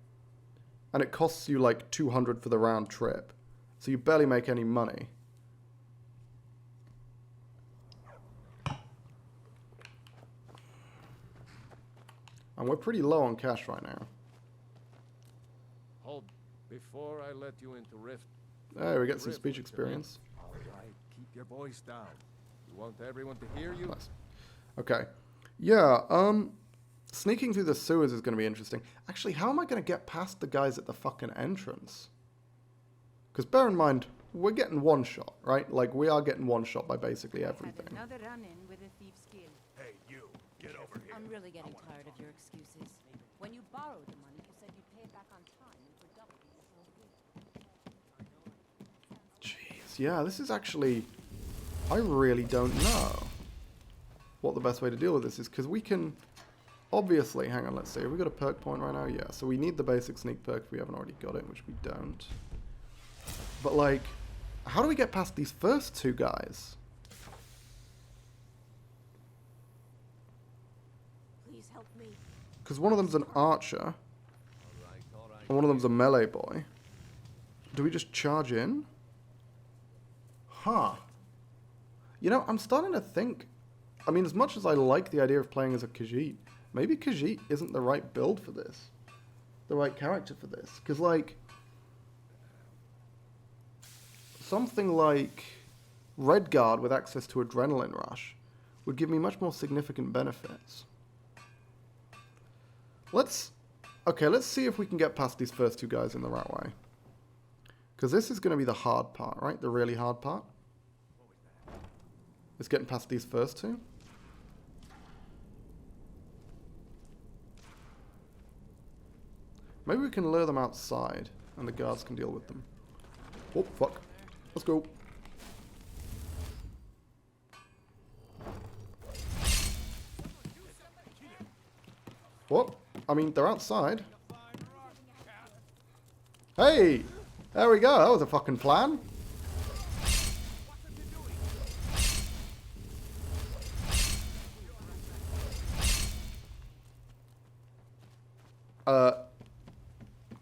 and it costs you like 200 for the round trip, so you barely make any money. And we're pretty low on cash right now. Hold, before I let you into Rift. There, we get some speech experience. All right, keep your voice down. You want everyone to hear you? Nice. Okay. Yeah, sneaking through the sewers is going to be interesting. Actually, how am I going to get past the guys at the fucking entrance? Because bear in mind, we're getting one shot, right? Like, we are getting one shot by basically everything. Had another run-in with a thief's guild. Hey, you, get over here. I'm really getting tired of your excuses. When you borrowed the money, you said you'd pay it back on time and for double the usual fee. Jeez, yeah, this is actually... I really don't know what the best way to deal with this is, because we can... Obviously, hang on, let's see. Have we got a perk point right now? Yeah, so we need the basic sneak perk if we haven't already got it, which we don't. But, like, how do we get past these first two guys? Please help me. Because one of them's an archer, and one of them's a melee boy. Do we just charge in? Huh. You know, I'm starting to think... I mean, as much as I like the idea of playing as a Khajiit, maybe Khajiit isn't the right build for this. The right character for this. Because, like... something like Redguard with access to Adrenaline Rush would give me much more significant benefits. Okay, let's see if we can get past these first two guys in the right way. Because this is going to be the hard part, right? The really hard part. Is getting past these first two. Maybe we can lure them outside and the guards can deal with them. Oh, fuck. Let's go. What? I mean, they're outside. Hey! There we go. That was a fucking plan.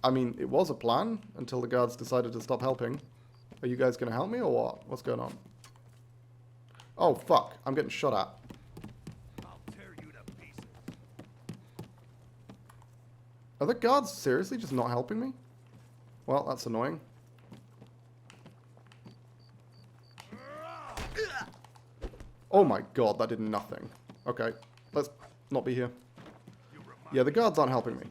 I mean, it was a plan until the guards decided to stop helping. Are you guys going to help me or what? What's going on? Oh, fuck. I'm getting shot at. I'll tear you to pieces. Are the guards seriously just not helping me? Well, that's annoying. Oh my god, that did nothing. Okay, let's not be here. Yeah, the guards aren't helping me.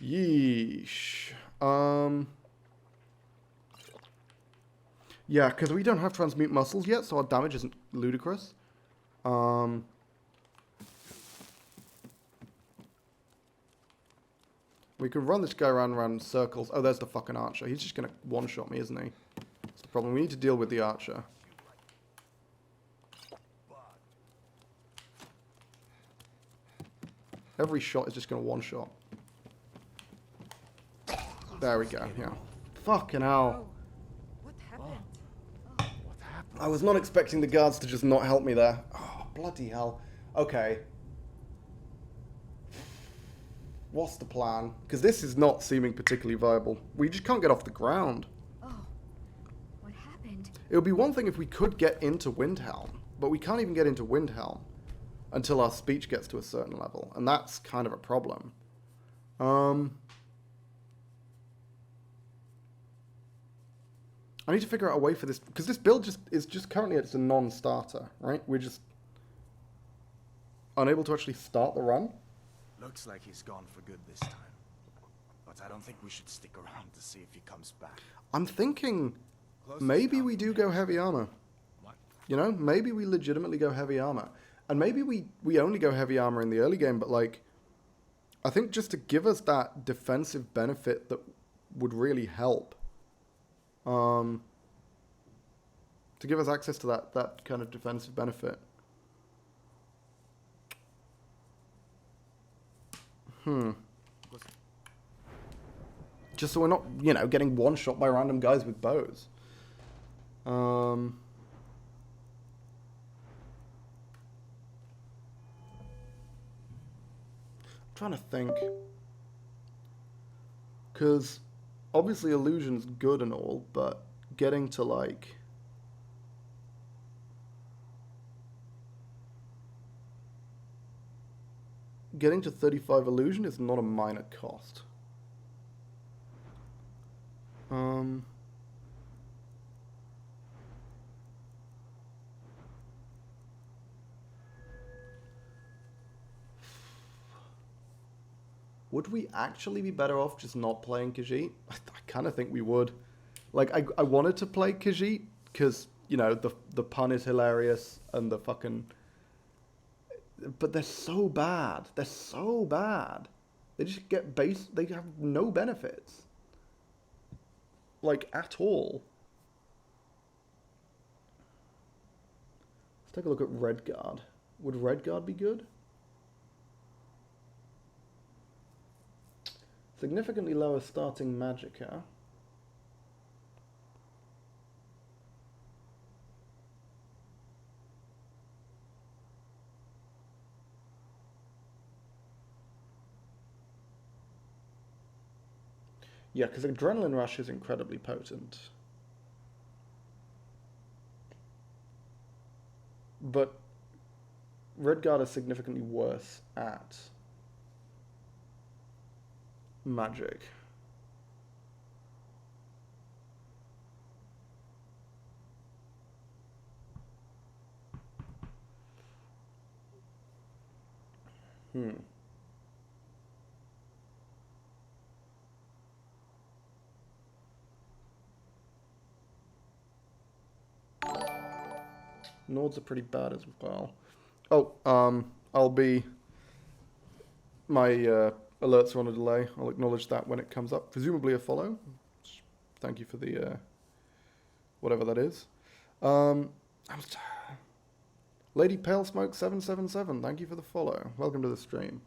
Yeesh. Yeah, because we don't have transmute muscles yet, so our damage isn't ludicrous. We can run this guy around in circles. Oh, there's the fucking archer. He's just going to one-shot me, isn't he? That's the problem. We need to deal with the archer. Every shot is just going to one-shot. There we go, yeah. Fucking hell. What happened? I was not expecting the guards to just not help me there. Oh, bloody hell. Okay. What's the plan? Because this is not seeming particularly viable. We just can't get off the ground. Oh, what happened? It would be one thing if we could get into Windhelm, but we can't even get into Windhelm until our speech gets to a certain level, and that's kind of a problem. I need to figure out a way for this, because this build is just currently it's a non-starter, right? We're just unable to actually start the run. Looks like he's gone for good this time. But I don't think we should stick around to see if he comes back. I'm thinking maybe we do go heavy armor. What? You know, maybe we legitimately go heavy armor. And maybe we only go heavy armor in the early game, but like, I think just to give us that defensive benefit that would really help. To give us access to that kind of defensive benefit. Just so we're not, you know, getting one-shot by random guys with bows. I'm trying to think. Because obviously illusion's good and all, but getting to like... Getting to 35 illusion is not a minor cost. Would we actually be better off just not playing Khajiit? I kind of think we would. Like, I wanted to play Khajiit because, you know, the pun is hilarious and the fucking... But they're so bad. They're so bad. They just get base... They have no benefits. Like, at all. Let's take a look at Redguard. Would Redguard be good? Significantly lower starting magicka. Yeah, because Adrenaline Rush is incredibly potent. But Redguard is significantly worse at magic. Nords are pretty bad as well. Oh, I'll be... My alerts are on a delay. I'll acknowledge that when it comes up. Presumably a follow. Thank you for the... whatever that is. Lady Pale Smoke 777, thank you for the follow. Welcome to the stream.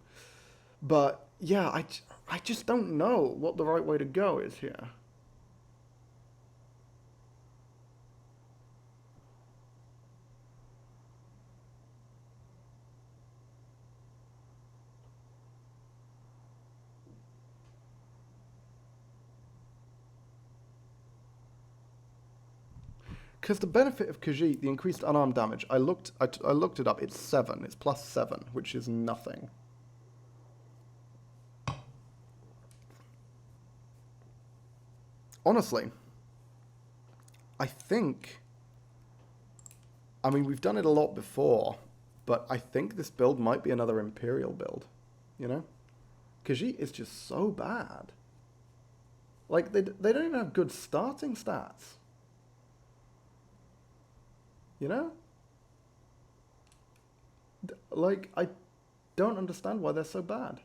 But, yeah, I just don't know what the right way to go is here. Because the benefit of Khajiit, the increased unarmed damage, I looked it up, it's 7. It's plus 7, which is nothing. Honestly, I think... I mean, we've done it a lot before, but I think this build might be another Imperial build, you know? Khajiit is just so bad. Like, they don't even have good starting stats. You know? Like, I don't understand why they're so bad.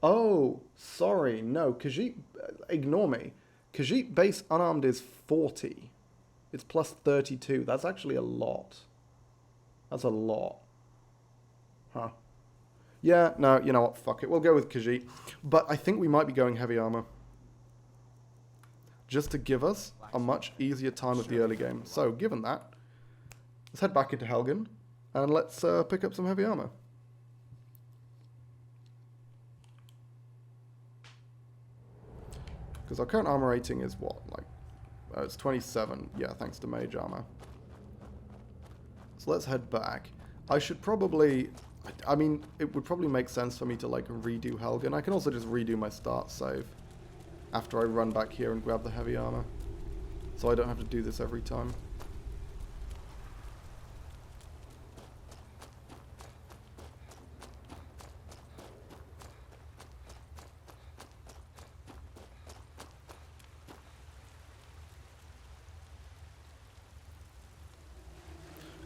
Oh, sorry. No, Khajiit, ignore me. Khajiit base unarmed is 40. It's plus 32. That's actually a lot. That's a lot. Huh. Yeah, no, you know what? Fuck it. We'll go with Khajiit. But I think we might be going heavy armor. Just to give us a much easier time with the early game. So, given that, let's head back into Helgen and let's pick up some heavy armor. Because our current armor rating is what? Like, it's 27. Yeah, thanks to mage armor. So let's head back. I should probably... I mean, it would probably make sense for me to, like, redo Helgen. I can also just redo my start save after I run back here and grab the heavy armor. So I don't have to do this every time.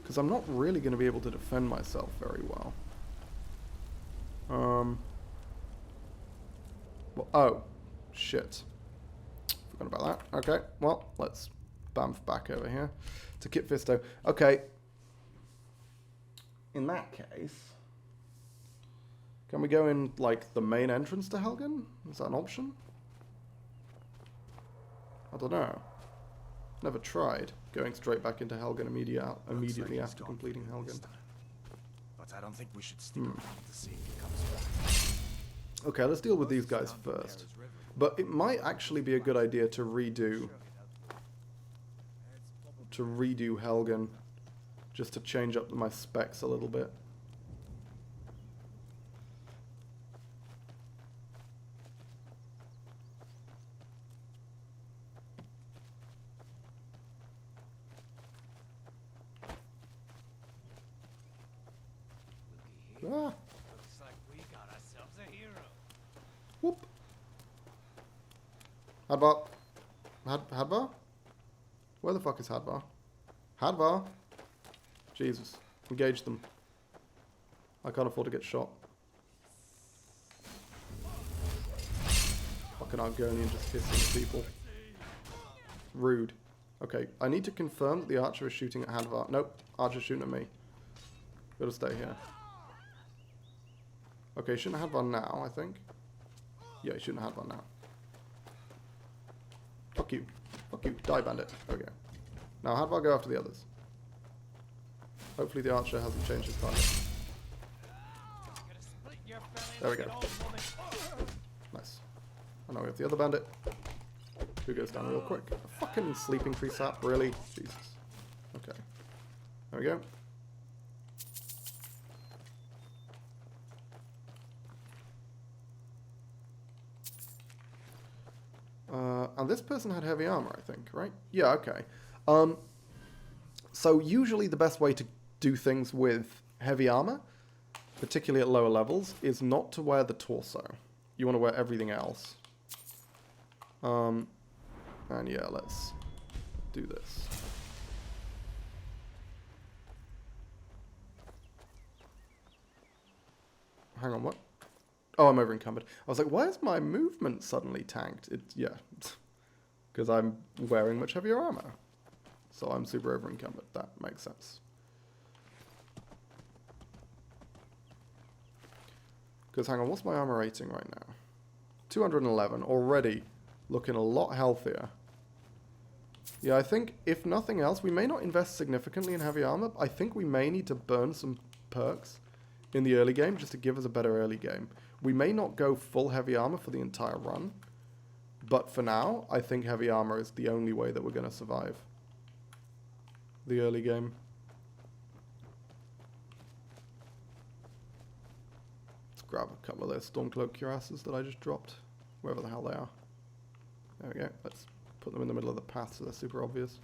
Because I'm not really going to be able to defend myself very well. Well, oh, shit. Forgot about that. Okay, well, let's bamf back over here to Kit Fisto. Okay. In that case, can we go in, like, the main entrance to Helgen? Is that an option? I don't know. Never tried going straight back into Helgen immediately after completing Helgen. But I don't think we should stick around to see if he comes back. Okay, let's deal with these guys first. But it might actually be a good idea to redo Helgen, just to change up my specs a little bit. Ah. Looks like we got ourselves a hero. Whoop. Hadvar. Hadvar? Where the fuck is Hadvar? Hadvar? Jesus. Engage them. I can't afford to get shot. Fucking Argonian just hissing people. Rude. Okay, I need to confirm that the archer is shooting at Hadvar. Nope, archer's shooting at me. Gotta stay here. Okay, he shouldn't have Hadvar now, I think. Yeah, he shouldn't have Hadvar now. Fuck you. Fuck you. Die, bandit. Okay. Now, Hadvar go after the others. Hopefully the archer hasn't changed his target. There we go. Nice. And now we have the other bandit, who goes down real quick. A fucking sleeping tree sap, really? Jesus. Okay. There we go. And this person had heavy armor, I think, right? Yeah, okay. So usually the best way to do things with heavy armor, particularly at lower levels, is not to wear the torso. You want to wear everything else. And yeah, let's do this. Hang on, what? Oh, I'm over encumbered. I was like, why is my movement suddenly tanked? Yeah, because I'm wearing much heavier armor. So I'm super over encumbered. That makes sense. Because hang on, what's my armor rating right now? 211, already looking a lot healthier. Yeah, I think if nothing else, we may not invest significantly in heavy armor. I think we may need to burn some perks in the early game just to give us a better early game. We may not go full heavy armor for the entire run, but for now, I think heavy armor is the only way that we're going to survive the early game. Let's grab a couple of those Stormcloak cuirasses that I just dropped, wherever the hell they are. There we go. Let's put them in the middle of the path so they're super obvious.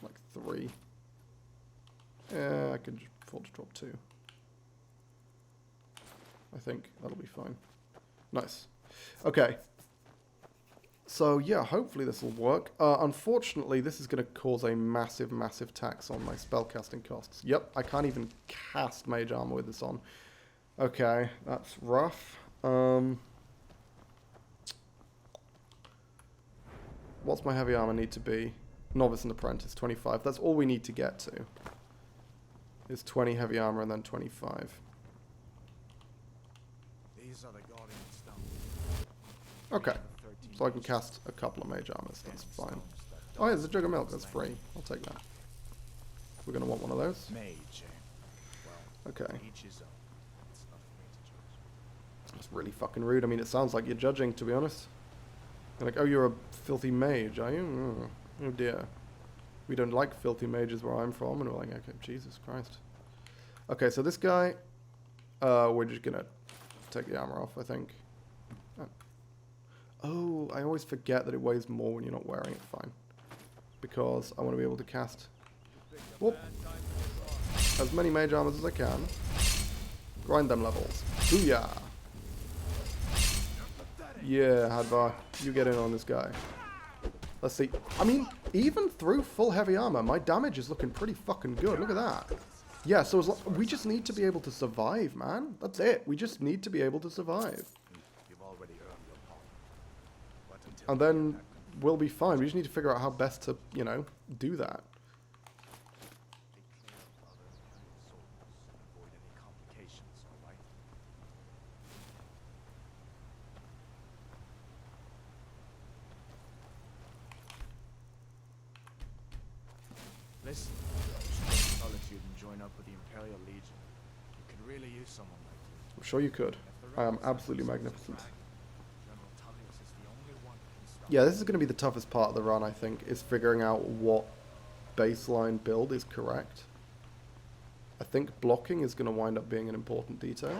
Like 3. Yeah, I can just afford to drop 2. I think that'll be fine. Nice. Okay. So yeah, hopefully this will work. Unfortunately, this is going to cause a massive, massive tax on my spellcasting costs. Yep, I can't even cast Mage Armor with this on. Okay, that's rough. What's my heavy armor need to be? Novice and Apprentice, 25. That's all we need to get to. Is 20 heavy armor and then 25. These are the Guardian stones. Okay, so I can cast a couple of Mage Armors, that's fine. Oh yeah, there's a jug of milk, that's free. I'll take that. We're going to want one of those. Mage, well, Okay. each his own. It's not for me to judge. That's really fucking rude. I mean, it sounds like you're judging, to be honest. You're like, oh, you're a filthy mage, are you? Oh dear. We don't like filthy mages where I'm from. And we're like, okay, Jesus Christ. Okay, so this guy, we're just going to take the armor off, I think. Oh, I always forget that it weighs more when you're not wearing it. Fine. Because I want to be able to cast as many mage armors as I can. Grind them levels. Booyah! Yeah, Hadvar, you get in on this guy. Let's see. I mean, even through full heavy armor, my damage is looking pretty fucking good. Look at that. Yeah, so we just need to be able to survive, man. That's it. We just need to be able to survive. You've already earned your palm. But until And then we'll be fine. We just need to figure out how best to, you know, do that. take care of other imperial soldiers and avoid any complications, all right? Listen, you should go to Solitude and join up with the Imperial Legion. You could really use someone like you. I'm sure you could. If the I am rebels absolutely have themselves magnificent. dragged, General Tullius is the only one who can stop Yeah, this is going to be the toughest part of the run, I think, is figuring out what baseline build is correct. I think blocking is going to wind up being an important detail.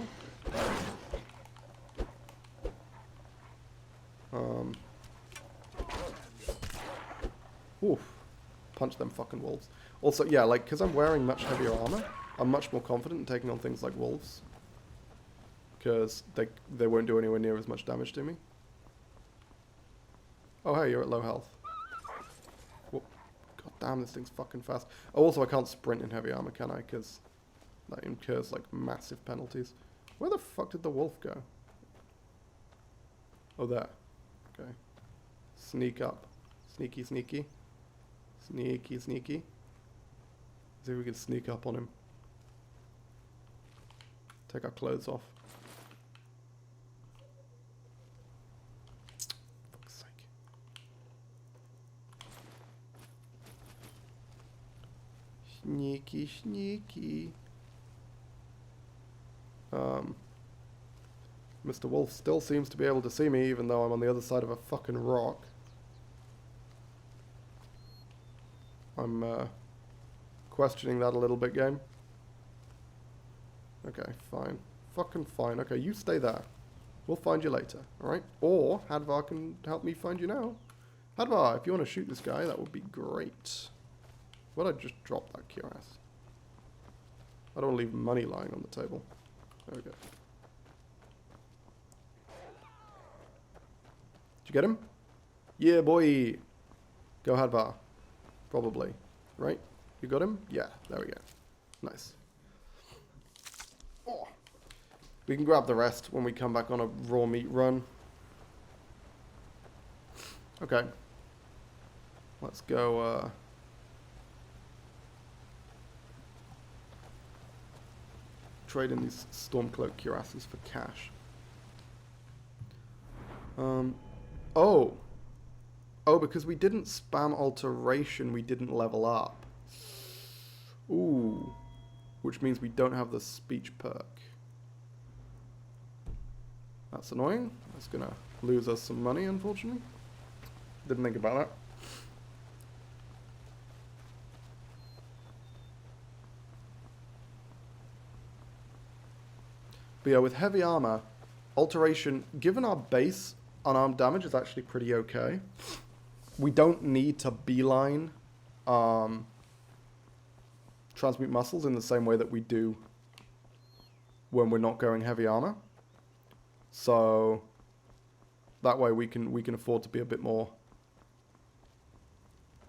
Oof. Punch them fucking wolves. Also, yeah, like, because I'm wearing much heavier armor, I'm much more confident in taking on things like wolves. Because they won't do anywhere near as much damage to me. Oh, hey, you're at low health. Whoop. God damn, this thing's fucking fast. Oh, also, I can't sprint in heavy armor, can I? Because that incurs, like, massive penalties. Where the fuck did the wolf go? Oh, there. Okay. Sneak up. Sneaky, sneaky. Sneaky, sneaky. See if we can sneak up on him. Take our clothes off. Fuck's sake. Sneaky, sneaky. Mr. Wolf still seems to be able to see me even though I'm on the other side of a fucking rock. I'm questioning that a little bit, game. Okay, fine. Fucking fine. Okay, you stay there. We'll find you later, alright? Or Hadvar can help me find you now. Hadvar, if you want to shoot this guy, that would be great. Why'd I just drop that cuirass? I don't want to leave money lying on the table. There we go. Did you get him? Yeah, boy. Go Hadvar. Probably. Right? You got him? Yeah, there we go. Nice. Oh. We can grab the rest when we come back on a raw meat run. Okay. Let's go, trade in these Stormcloak cuirasses for cash. Oh! Oh, because we didn't spam alteration, we didn't level up. Ooh. Which means we don't have the speech perk. That's annoying. That's gonna lose us some money, unfortunately. Didn't think about that. But yeah, with heavy armor, alteration, given our base unarmed damage, is actually pretty okay. We don't need to beeline transmute muscles in the same way that we do when we're not going heavy armor. So That way we can afford to be a bit more...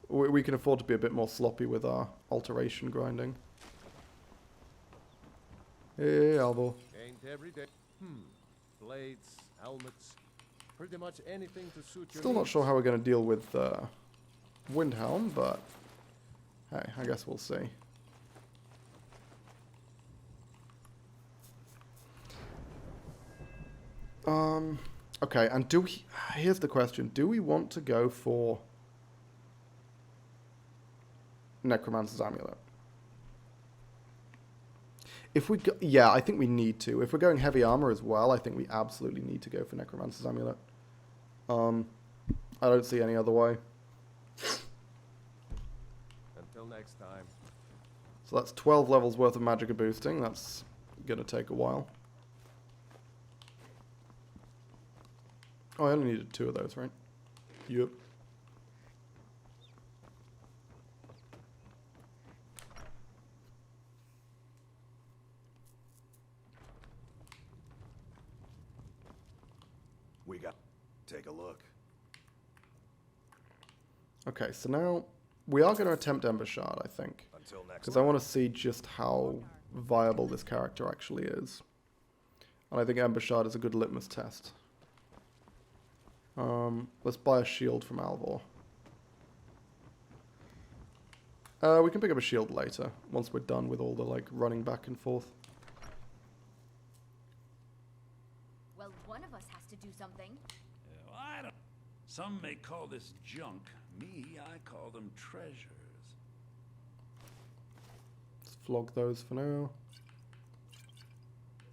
We can afford to be a bit more sloppy with our alteration grinding. Hey, Alvo. Ain't every day. Blades, helmets, pretty much anything to suit your Still not needs. sure how we're going to deal with Windhelm, but hey, I guess we'll see. Okay, and here's the question. Do we want to go for Necromancer's Amulet? If we go, yeah, I think we need to. If we're going heavy armor as well, I think we absolutely need to go for Necromancer's Amulet. I don't see any other way. Until next time. So that's 12 levels worth of magicka boosting. That's gonna take a while. Oh, I only needed 2 of those, right? Yep. We got... Take a look. Okay, so now we are going to attempt Ember Shard, I think. Until next Because I want to see just how viable this character actually is. And I think Ember Shard is a good litmus test. Let's buy a shield from Alvor. We can pick up a shield later, once we're done with all the, like, running back and forth. Well, one of us has to do something. I don't... Some may call this junk. Me, I call them treasures. Let's flog those for now.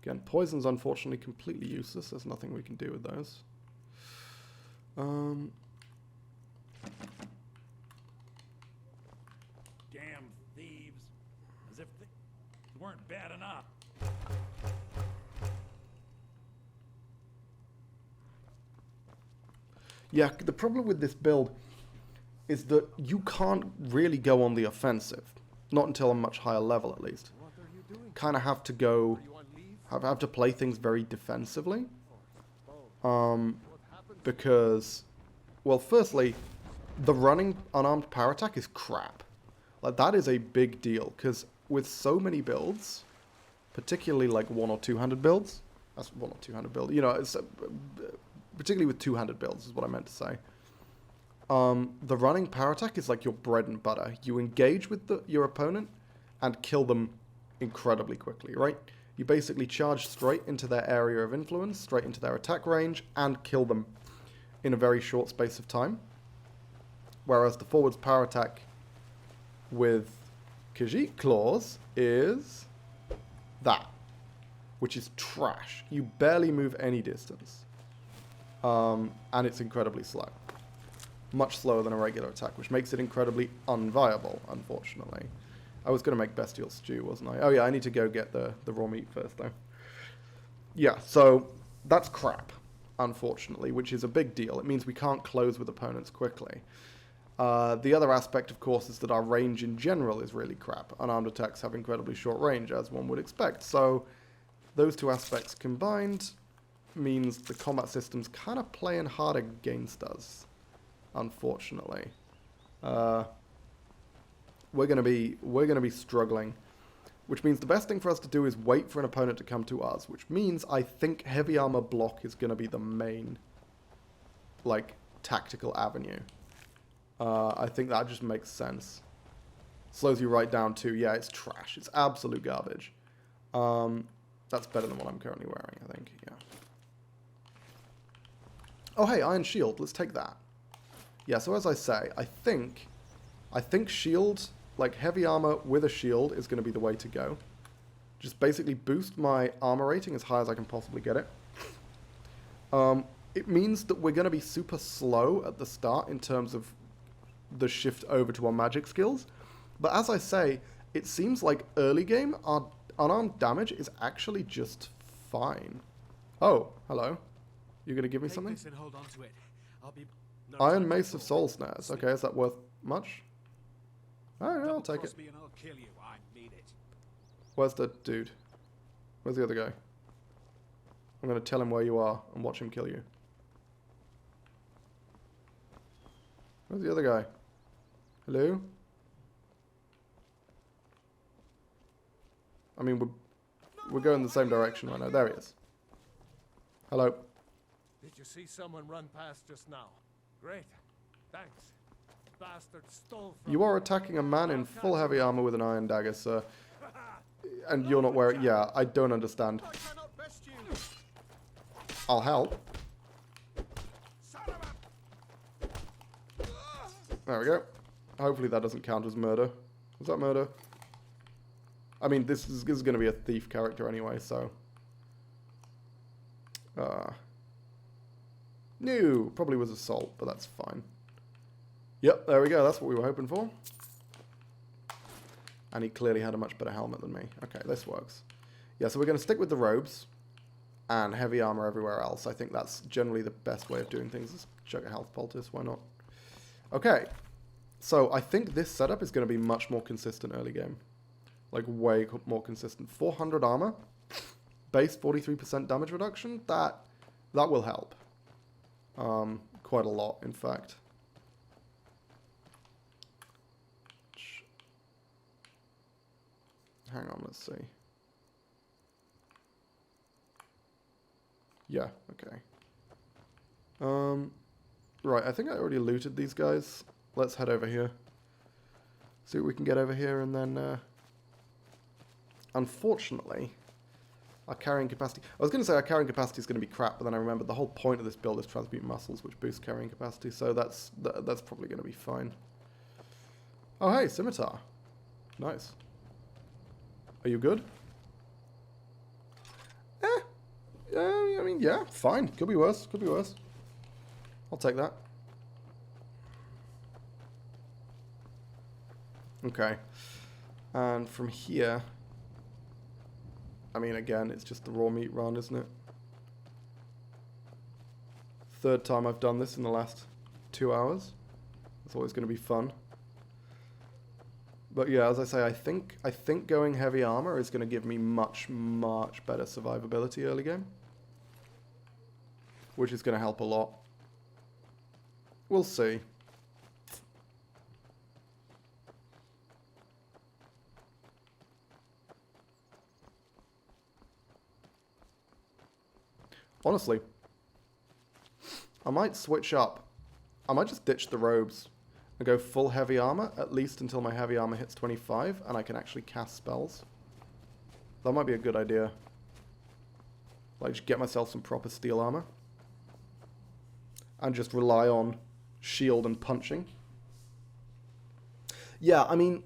Again, poison's unfortunately completely useless. There's nothing we can do with those. Damn thieves. As if they weren't bad enough. Yeah, the problem with this build is that you can't really go on the offensive. Not until a much higher level, at least. What are you doing? Kind of have to go... Are you on leave? Have to play things very defensively. What happened? Because... Well, firstly, the running unarmed power attack is crap. Like, that is a big deal. Because with so many builds, particularly like 1 or 2-handed builds... That's 1 or 2-handed build. You know, it's... particularly with 2-handed builds is what I meant to say. The running power attack is like your bread and butter. You engage with your opponent and kill them incredibly quickly, right? You basically charge straight into their area of influence, straight into their attack range, and kill them in a very short space of time. Whereas the forward's power attack with Khajiit Claws is that, which is trash. You barely move any distance. And it's incredibly slow. Much slower than a regular attack, which makes it incredibly unviable, unfortunately. I was going to make bestial stew, wasn't I? Oh yeah, I need to go get the raw meat first, though. Yeah, so that's crap, unfortunately, which is a big deal. It means we can't close with opponents quickly. The other aspect, of course, is that our range in general is really crap. Unarmed attacks have incredibly short range, as one would expect. So those two aspects combined means the combat system's kind of playing hard against us, unfortunately. We're gonna be struggling, which means the best thing for us to do is wait for an opponent to come to us, which means I think heavy armor block is gonna be the main, like, tactical avenue. I think that just makes sense. Slows you right down too. Yeah, it's trash. It's absolute garbage. That's better than what I'm currently wearing, I think. Yeah. Oh, hey, Iron Shield. Let's take that. Yeah, so as I say, I think shield, like heavy armor with a shield, is going to be the way to go. Just basically boost my armor rating as high as I can possibly get it. It means that we're going to be super slow at the start in terms of the shift over to our magic skills. But as I say, it seems like early game, our unarmed damage is actually just fine. Oh, hello. You're going to give me something? And hold on to it. I'll be Iron Mace of Soul Snares. Okay, is that worth much? Oh, yeah, I'll take it. Me and I'll kill you. I mean it. Where's the dude? Where's the other guy? I'm going to tell him where you are and watch him kill you. Where's the other guy? Hello? I mean, we're going the same direction right now. There he is. Hello. Did you see someone run past just now? Great. Thanks. Bastard stole from You are attacking a man in full heavy armor with an iron dagger, sir. And you're not wearing... Yeah, I don't understand. I'll help. There we go. Hopefully that doesn't count as murder. Was that murder? I mean, this is going to be a thief character anyway, so... No, probably was assault, but that's fine. Yep, there we go. That's what we were hoping for. And he clearly had a much better helmet than me. Okay, this works. Yeah, so we're going to stick with the robes and heavy armor everywhere else. I think that's generally the best way of doing things. Is chuck a health poultice, why not? Okay, so I think this setup is going to be much more consistent early game. Like, way more consistent. 400 armor, base 43% damage reduction, that will help. Quite a lot, in fact. Hang on, let's see. Yeah, okay. Right, I think I already looted these guys. Let's head over here. See what we can get over here, and then... Unfortunately, our carrying capacity... I was going to say our carrying capacity is going to be crap, but then I remembered the whole point of this build is transmute muscles, which boosts carrying capacity, so that's probably going to be fine. Oh, hey, scimitar. Nice. Are you good? I mean, yeah, fine. Could be worse. Could be worse. I'll take that. Okay. And from here... I mean, again, it's just the raw meat run, isn't it? Third time I've done this in the last 2 hours. It's always going to be fun. But yeah, as I say, I think going heavy armor is going to give me much, much better survivability early game. Which is going to help a lot. We'll see. Honestly, I might switch up. I might just ditch the robes and go full heavy armor, at least until my heavy armor hits 25 and I can actually cast spells. That might be a good idea. Like, just get myself some proper steel armor. And just rely on shield and punching. Yeah, I mean,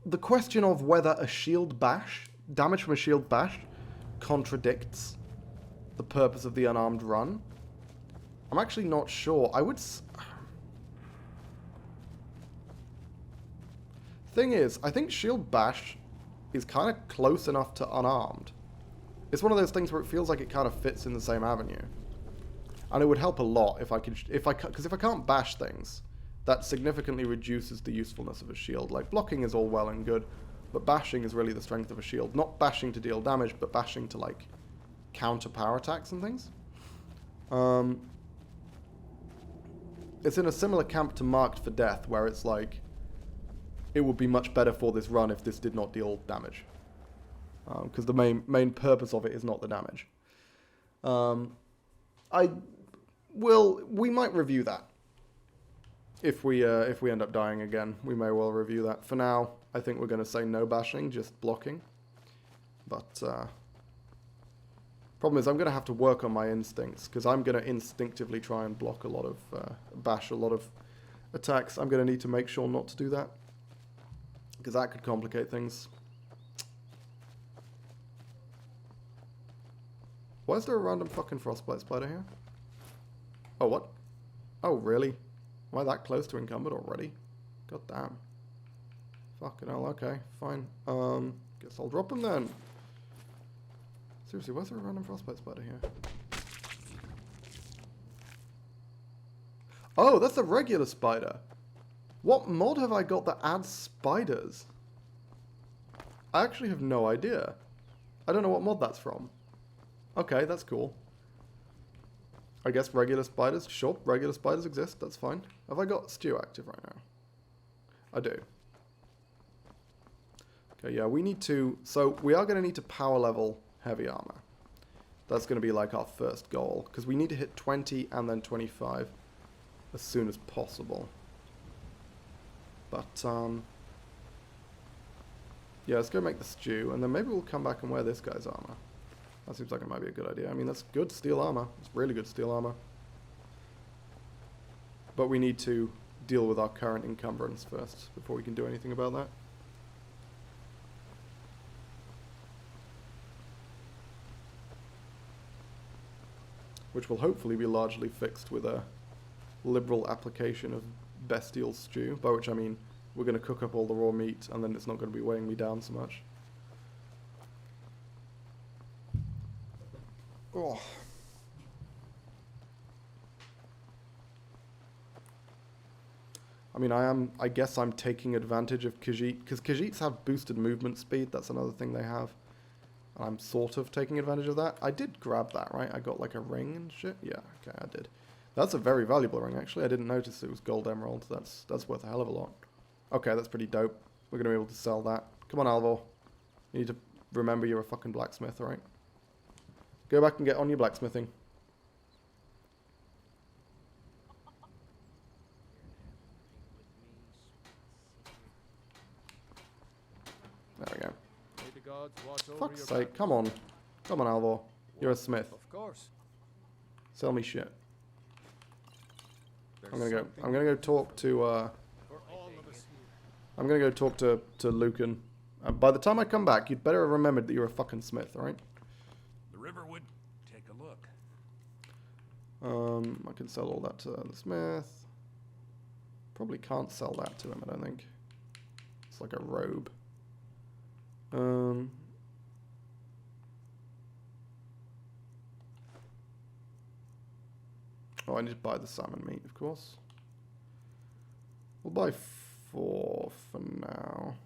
the question of whether a shield bash, damage from a shield bash, contradicts the purpose of the unarmed run, I'm actually not sure. I would... Thing is, I think shield bash is kind of close enough to unarmed. It's one of those things where it feels like it kind of fits in the same avenue. And it would help a lot if I could... Because if I can't bash things, that significantly reduces the usefulness of a shield. Like, blocking is all well and good, but bashing is really the strength of a shield. Not bashing to deal damage, but bashing to, like, counter power attacks and things. It's in a similar camp to Marked for Death, where it's like, it would be much better for this run if this did not deal damage. Because the main purpose of it is not the damage. We might review that. If we end up dying again, we may well review that. For now, I think we're going to say no bashing, just blocking. But problem is, I'm going to have to work on my instincts, because I'm going to instinctively try and block a lot of bash a lot of attacks. I'm going to need to make sure not to do that, because that could complicate things. Why is there a random fucking frostbite spider here? Oh, what? Oh, really? Am I that close to encumbered already? God damn. Fucking hell, okay, fine. Guess I'll drop them then. Seriously, why is there a random frostbite spider here? Oh, that's a regular spider. What mod have I got that adds spiders? I actually have no idea. I don't know what mod that's from. Okay, that's cool. I guess regular spiders. Sure, regular spiders exist. That's fine. Have I got stew active right now? I do. Okay, yeah, we need to... So, we are going to need to power level heavy armor. That's going to be like our first goal. Because we need to hit 20 and then 25 as soon as possible. But, yeah, let's go make the stew. And then maybe we'll come back and wear this guy's armor. That seems like it might be a good idea. I mean, that's good steel armor. It's really good steel armor. But we need to deal with our current encumbrance first before we can do anything about that. Which will hopefully be largely fixed with a liberal application of bestial stew, by which I mean we're going to cook up all the raw meat and then it's not going to be weighing me down so much. Oh. I mean, I guess I'm taking advantage of Khajiit, because Khajiits have boosted movement speed. That's another thing they have. I'm sort of taking advantage of that. I did grab that, right? I got like a ring and shit. Yeah, okay, I did. That's a very valuable ring, actually. I didn't notice it was gold emerald. That's worth a hell of a lot. Okay, that's pretty dope. We're going to be able to sell that. Come on, Alvor. You need to remember you're a fucking blacksmith, alright? Go back and get on your blacksmithing. There we go. May the gods watch over Fuck's your sake, back. come on. Come on, Alvor. You're a smith. Of course. Sell me shit. There's I'm gonna something go talk to for all of us here. I'm gonna go talk to Lucan. By the time I come back, you'd better have remembered that you're a fucking smith, alright? The river would take a look. I can sell all that to the smith. Probably can't sell that to him, I don't think. It's like a robe. Oh, I need to buy the salmon meat, of course. We'll buy 4 for now.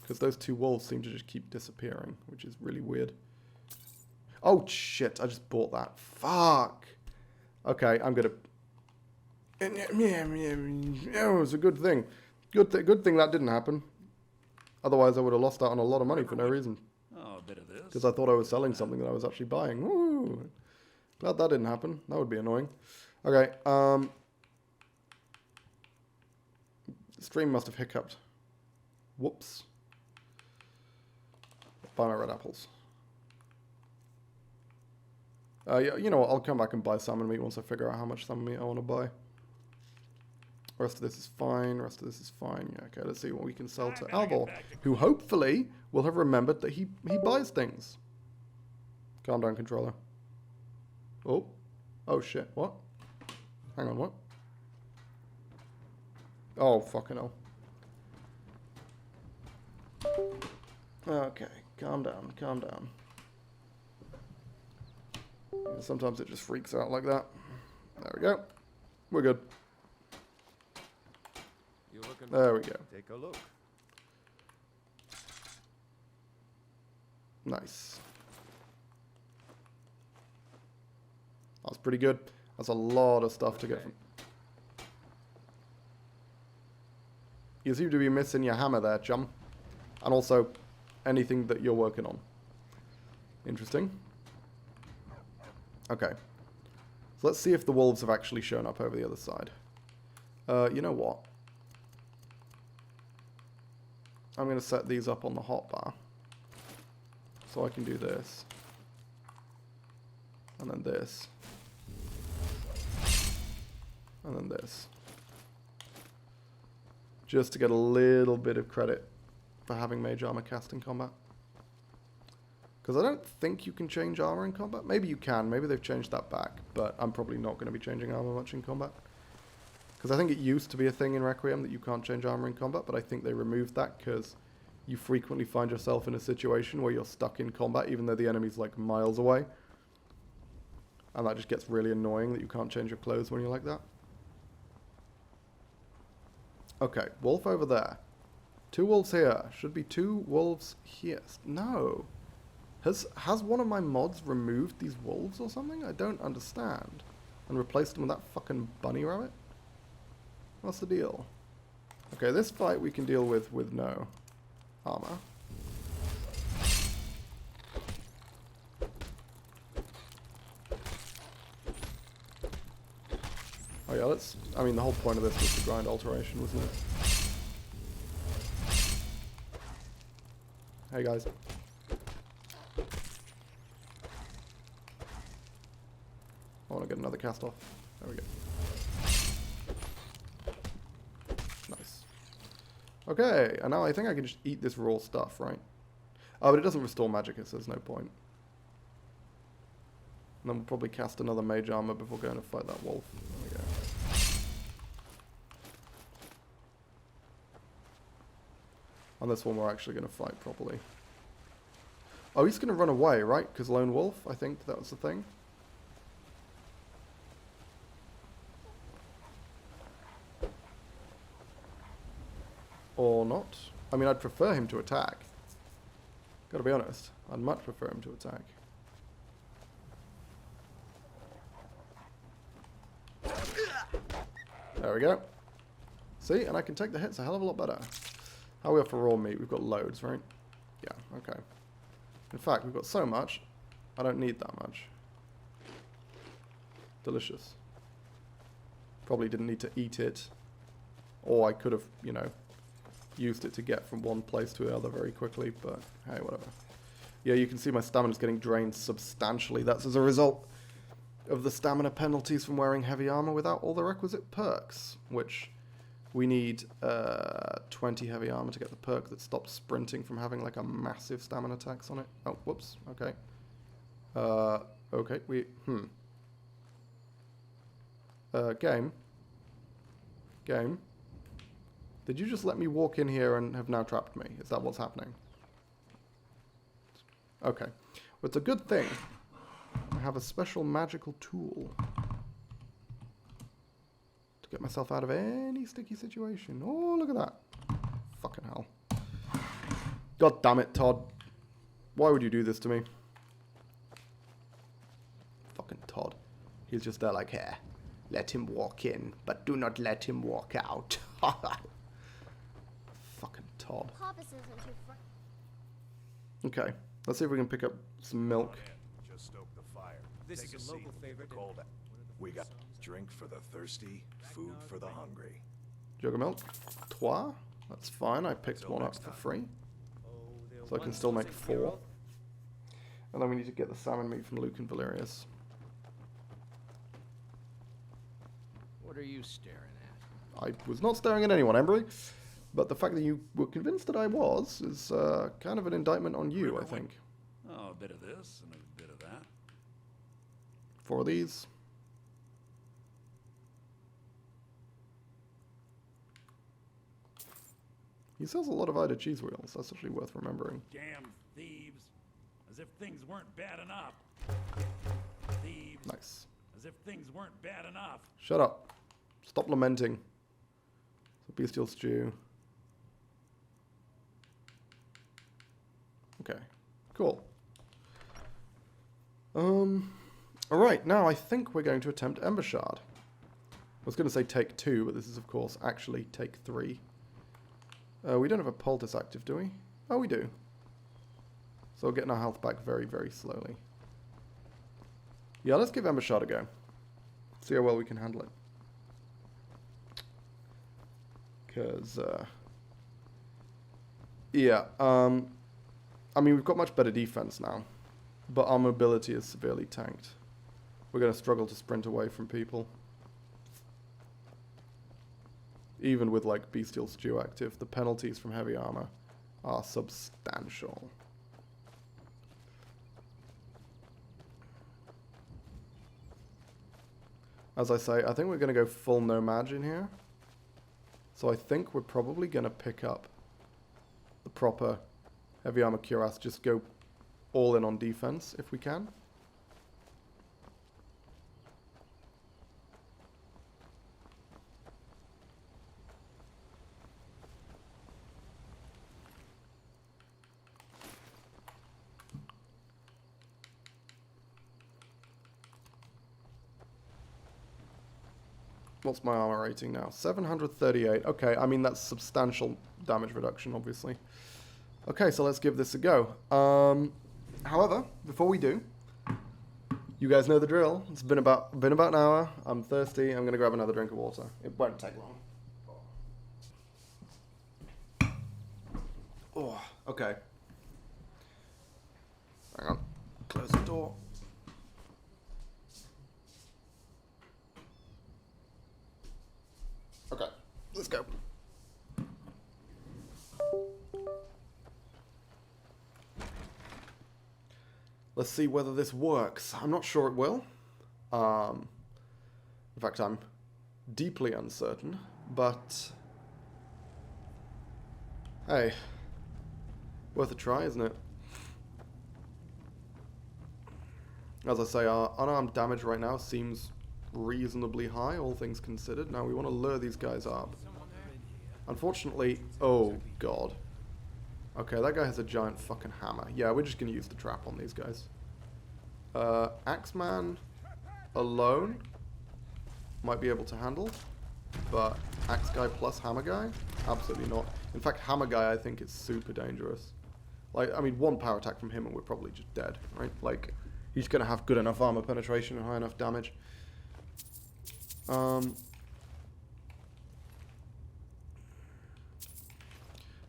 Because those 2 wolves seem to just keep disappearing, which is really weird. Oh, shit, I just bought that. Fuck! Okay, I'm gonna... Oh, it's a good thing. Good thing that didn't happen. Otherwise, I would have lost out on a lot of money for no reason. Oh, a bit of this. Because I thought I was selling something that I was actually buying. Woo! Glad that didn't happen. That would be annoying. Okay, the stream must have hiccuped. Whoops. Buy my red apples. Yeah, you know what? I'll come back and buy salmon meat once I figure out how much salmon meat I want to buy. The rest of this is fine. The rest of this is fine. Yeah, okay, let's see what we can sell to Alvor, who hopefully will have remembered that he buys things. Calm down, controller. Oh. Oh, shit. What? Hang on, what? Oh, fucking hell. Okay, calm down, calm down. Yeah, sometimes it just freaks out like that. There we go. We're good. You looking There we go. Take a look. Nice. That's pretty good. That's a lot of stuff to get from... You seem to be missing your hammer there, chum. And also, anything that you're working on. Interesting. Okay. So let's see if the wolves have actually shown up over the other side. You know what? I'm going to set these up on the hotbar. So I can do this. And then this. And then this. Just to get a little bit of credit for having mage armor cast in combat. Because I don't think you can change armor in combat. Maybe you can. Maybe they've changed that back. But I'm probably not going to be changing armor much in combat. Because I think it used to be a thing in Requiem that you can't change armor in combat. But I think they removed that because you frequently find yourself in a situation where you're stuck in combat even though the enemy's like miles away. And that just gets really annoying that you can't change your clothes when you're like that. Okay, wolf over there. 2 wolves here. Should be 2 wolves here. No. Has one of my mods removed these wolves or something? I don't understand. and replaced them with that fucking bunny rabbit? What's the deal? Okay, this fight we can deal with no armor. Oh yeah, I mean, the whole point of this was to grind alteration, wasn't it? Hey guys. I want to get another cast off. There we go. Nice. Okay, and now I think I can just eat this raw stuff, right? Oh, but it doesn't restore magicka, so there's no point. And then we'll probably cast another mage armor before going to fight that wolf. There we go. On this one we're actually going to fight properly. Oh, he's going to run away, right? Because lone wolf, I think that was the thing. Or not. I mean, I'd prefer him to attack. Gotta be honest. I'd much prefer him to attack. There we go. See? And I can take the hits a hell of a lot better. How are we off for raw meat? We've got loads, right? Yeah, okay. In fact, we've got so much, I don't need that much. Delicious. Probably didn't need to eat it. Or I could have, you know, used it to get from one place to the other very quickly, but hey, whatever. Yeah, you can see my stamina's getting drained substantially. That's as a result of the stamina penalties from wearing heavy armor without all the requisite perks, which we need 20 heavy armor to get the perk that stops sprinting from having like a massive stamina tax on it. Oh, whoops, okay. Okay, Game. Game. Did you just let me walk in here and have now trapped me? Is that what's happening? Okay. Well, it's a good thing. I have a special magical tool to get myself out of any sticky situation. Oh, look at that. Fucking hell. God damn it, Todd. Why would you do this to me? Fucking Todd. He's just there like, here. Let him walk in, but do not let him walk out. Fucking Todd. Okay, let's see if we can pick up some milk. Just stoke the fire. This Take is a a local seat. favorite. Cold. We got drink for the thirsty, food for the hungry. Jug of milk. Trois. That's fine. I picked one up for free. So I can still make 4. And then we need to get the salmon meat from Luke and Valerius. What are you staring at? I was not staring at anyone, Embry. But the fact that you were convinced that I was is kind of an indictment on you, I think. Oh, a bit of this and a bit of that. 4 of these. He sells a lot of Ida cheese wheels. That's actually worth remembering. Damn thieves. As if things weren't bad enough. Thieves. Nice. As if things weren't bad enough. Shut up. Stop lamenting. So bestial stew. Okay. Cool. Alright, now I think we're going to attempt Ember Shard. I was going to say take 2, but this is of course actually take 3. We don't have a poultice active, do we? Oh, we do. So we're getting our health back very, very slowly. Yeah, let's give Ember Shard a go. See how well we can handle it. Because, yeah, I mean, we've got much better defense now, but our mobility is severely tanked. We're going to struggle to sprint away from people. Even with, like, Bestial Stew active, the penalties from heavy armor are substantial. As I say, I think we're going to go full no mage in here. So I think we're probably going to pick up the proper heavy armor cuirass, just go all in on defense if we can. What's my armor rating now? 738. Okay, I mean, that's substantial damage reduction, obviously. Okay, so let's give this a go. However, before we do, you guys know the drill. It's been about an hour. I'm thirsty. I'm going to grab another drink of water. It won't take long. Oh, okay. Hang on. Close the door. Okay, let's go. Let's see whether this works. I'm not sure it will. In fact, I'm deeply uncertain, but hey, worth a try, isn't it? As I say, our unarmed damage right now seems reasonably high, all things considered. Now we want to lure these guys up. Unfortunately, oh god. Okay, that guy has a giant fucking hammer. Yeah, we're just going to use the trap on these guys. Axeman alone might be able to handle, but Axe guy plus hammer guy? Absolutely not. In fact, hammer guy I think is super dangerous. Like, I mean, one power attack from him and we're probably just dead, right? Like, he's going to have good enough armor penetration and high enough damage.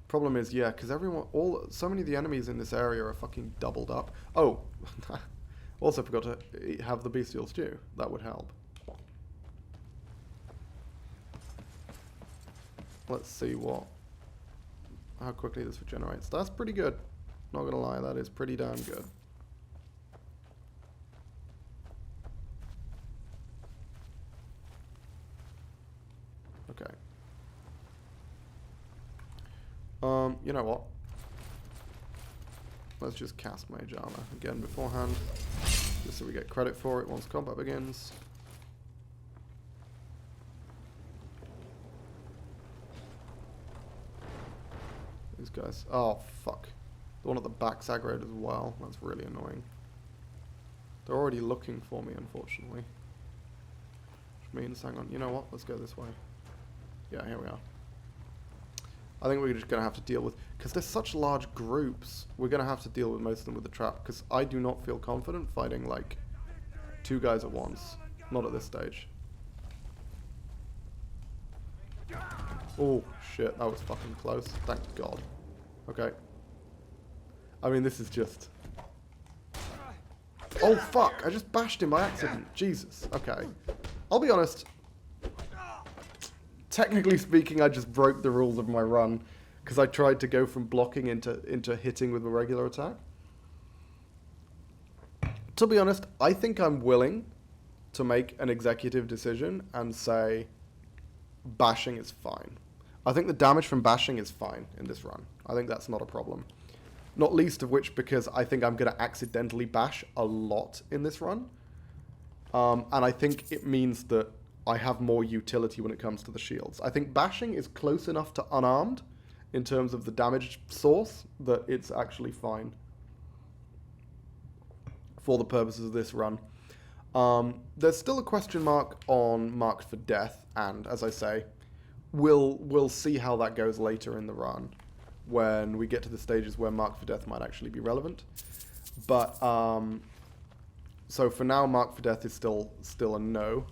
Problem is, yeah, because so many of the enemies in this area are fucking doubled up. Oh, also forgot to have the bestial stew. That would help. Let's see how quickly this regenerates. That's pretty good. Not gonna lie, that is pretty damn good. Okay. You know what? Let's just cast Mage Armor again beforehand, just so we get credit for it once combat begins. These guys. Oh, fuck. The one at the back's aggroed as well. That's really annoying. They're already looking for me, unfortunately. Which means, hang on, you know what? Let's go this way. Yeah, here we are. I think we're just going to have to deal with... Because there's such large groups, we're going to have to deal with most of them with the trap. Because I do not feel confident fighting, like, 2 guys at once. Not at this stage. Oh, shit. That was fucking close. Thank God. Okay. I mean, this is just... Oh, fuck! I just bashed him by accident. Jesus. Okay. I'll be honest... Technically speaking, I just broke the rules of my run because I tried to go from blocking into hitting with a regular attack. To be honest, I think I'm willing to make an executive decision and say bashing is fine. I think the damage from bashing is fine in this run. I think that's not a problem. Not least of which because I think I'm going to accidentally bash a lot in this run. And I think it means that I have more utility when it comes to the shields. I think bashing is close enough to unarmed in terms of the damage source that it's actually fine for the purposes of this run. There's still a question mark on Marked for Death, and as I say, we'll see how that goes later in the run when we get to the stages where Marked for Death might actually be relevant. But so for now, Marked for Death is still a no-go.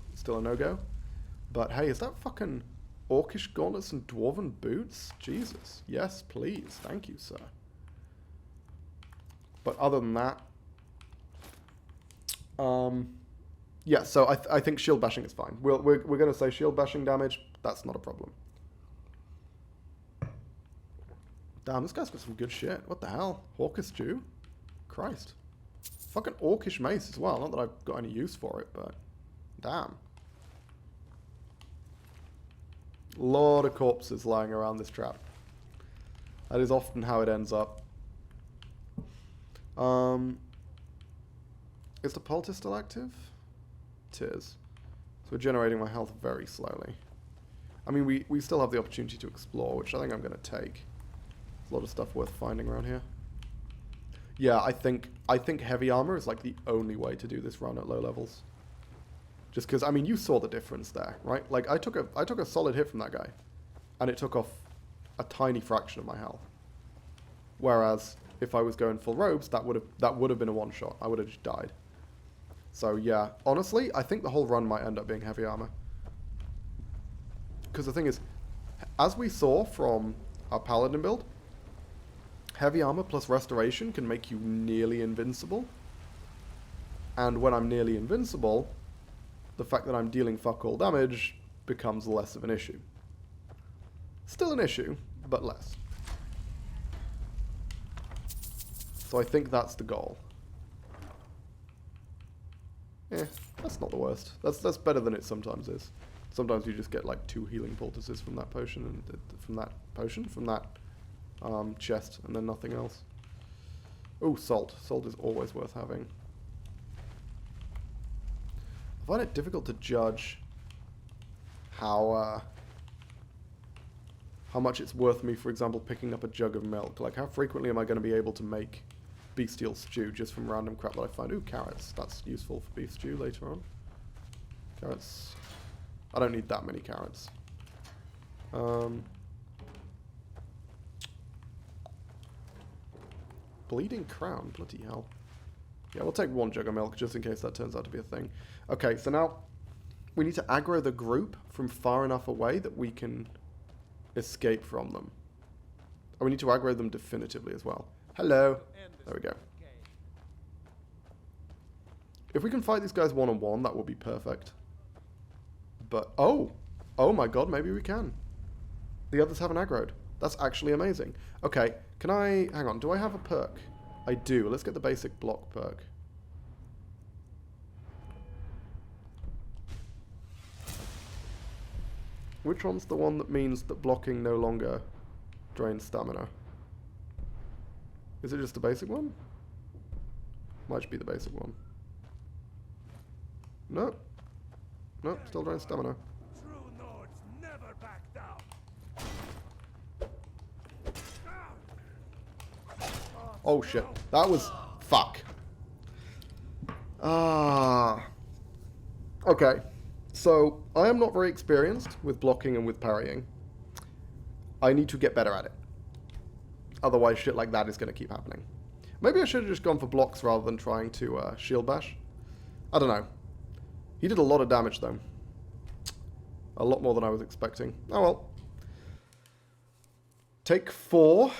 But hey, is that fucking Orcish gauntlets and dwarven boots? Jesus. Yes, please. Thank you, sir. But other than that, yeah. So I think shield bashing is fine. We're gonna say shield bashing damage. That's not a problem. Damn, this guy's got some good shit. What the hell? Hawkish Jew? Christ. Fucking Orcish mace as well. Not that I've got any use for it, but damn. Lot of corpses lying around this trap. That is often how it ends up. Is the poultice still active? It is. So we're generating my health very slowly. I mean, we still have the opportunity to explore, which I think I'm going to take. There's a lot of stuff worth finding around here. Yeah, I think heavy armor is like the only way to do this run at low levels. Just because, I mean, you saw the difference there, right? Like, I took a solid hit from that guy, and it took off a tiny fraction of my health. Whereas, if I was going full robes, that would have been a one-shot. I would have just died. So, yeah. Honestly, I think the whole run might end up being heavy armor. Because the thing is, as we saw from our paladin build, heavy armor plus restoration can make you nearly invincible. And when I'm nearly invincible, the fact that I'm dealing fuck all damage becomes less of an issue. Still an issue, but less. So I think that's the goal. That's not the worst. That's better than it sometimes is. Sometimes you just get like 2 healing poultices from that potion and from that chest, and then nothing else. Oh, salt. Salt is always worth having. I find it difficult to judge how much it's worth me, for example, picking up a jug of milk. Like, how frequently am I going to be able to make bestial stew just from random crap that I find? Ooh, carrots. That's useful for beef stew later on. Carrots. I don't need that many carrots. Bleeding crown. Bloody hell. Yeah, we'll take 1 jug of milk just in case that turns out to be a thing. Okay, so now we need to aggro the group from far enough away that we can escape from them. And we need to aggro them definitively as well. Hello. There we go. If we can fight these guys one-on-one, that would be perfect. But, oh my god, maybe we can. The others haven't aggroed. That's actually amazing. Okay, can I, hang on, do I have a perk? I do. Let's get the basic block perk. Which one's the one that means that blocking no longer drains stamina? Is it just the basic one? Might just be the basic one. No. No, still drains stamina. True Nords never back down. Oh shit. That was... Fuck. Okay. So, I am not very experienced with blocking and with parrying. I need to get better at it. Otherwise, shit like that is going to keep happening. Maybe I should have just gone for blocks rather than trying to shield bash. I don't know. He did a lot of damage, though. A lot more than I was expecting. Oh well. Take 4.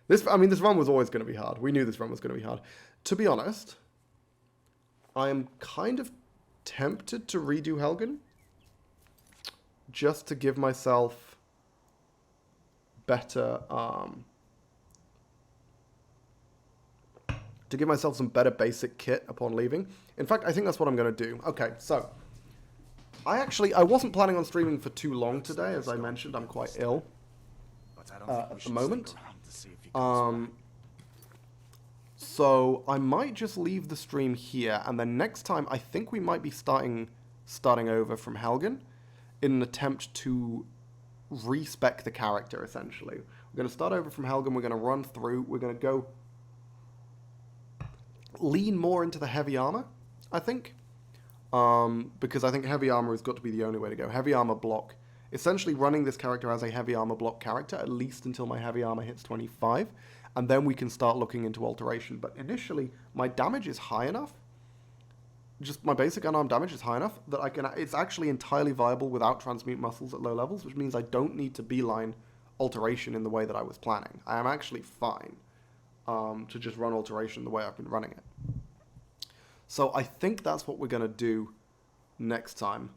This run was always going to be hard. We knew this run was going to be hard. To be honest, I am kind of tempted to redo Helgen. Just to give myself better... to give myself some better basic kit upon leaving. In fact, I think that's what I'm going to do. Okay, so... I wasn't planning on streaming for too long today. As I mentioned, I'm quite ill at the moment. So I might just leave the stream here, and then next time I think we might be starting over from Helgen in an attempt to respec the character, essentially. We're going to start over from Helgen, we're going to run through, we're going to go lean more into the heavy armor, I think. Because I think heavy armor has got to be the only way to go. Heavy armor block. Essentially running this character as a heavy armor block character, at least until my heavy armor hits 25. And then we can start looking into alteration. But initially, my damage is high enough. Just my basic unarmed damage is high enough that I can. It's actually entirely viable without transmute muscles at low levels, which means I don't need to beeline alteration in the way that I was planning. I am actually fine to just run alteration the way I've been running it. So I think that's what we're going to do next time.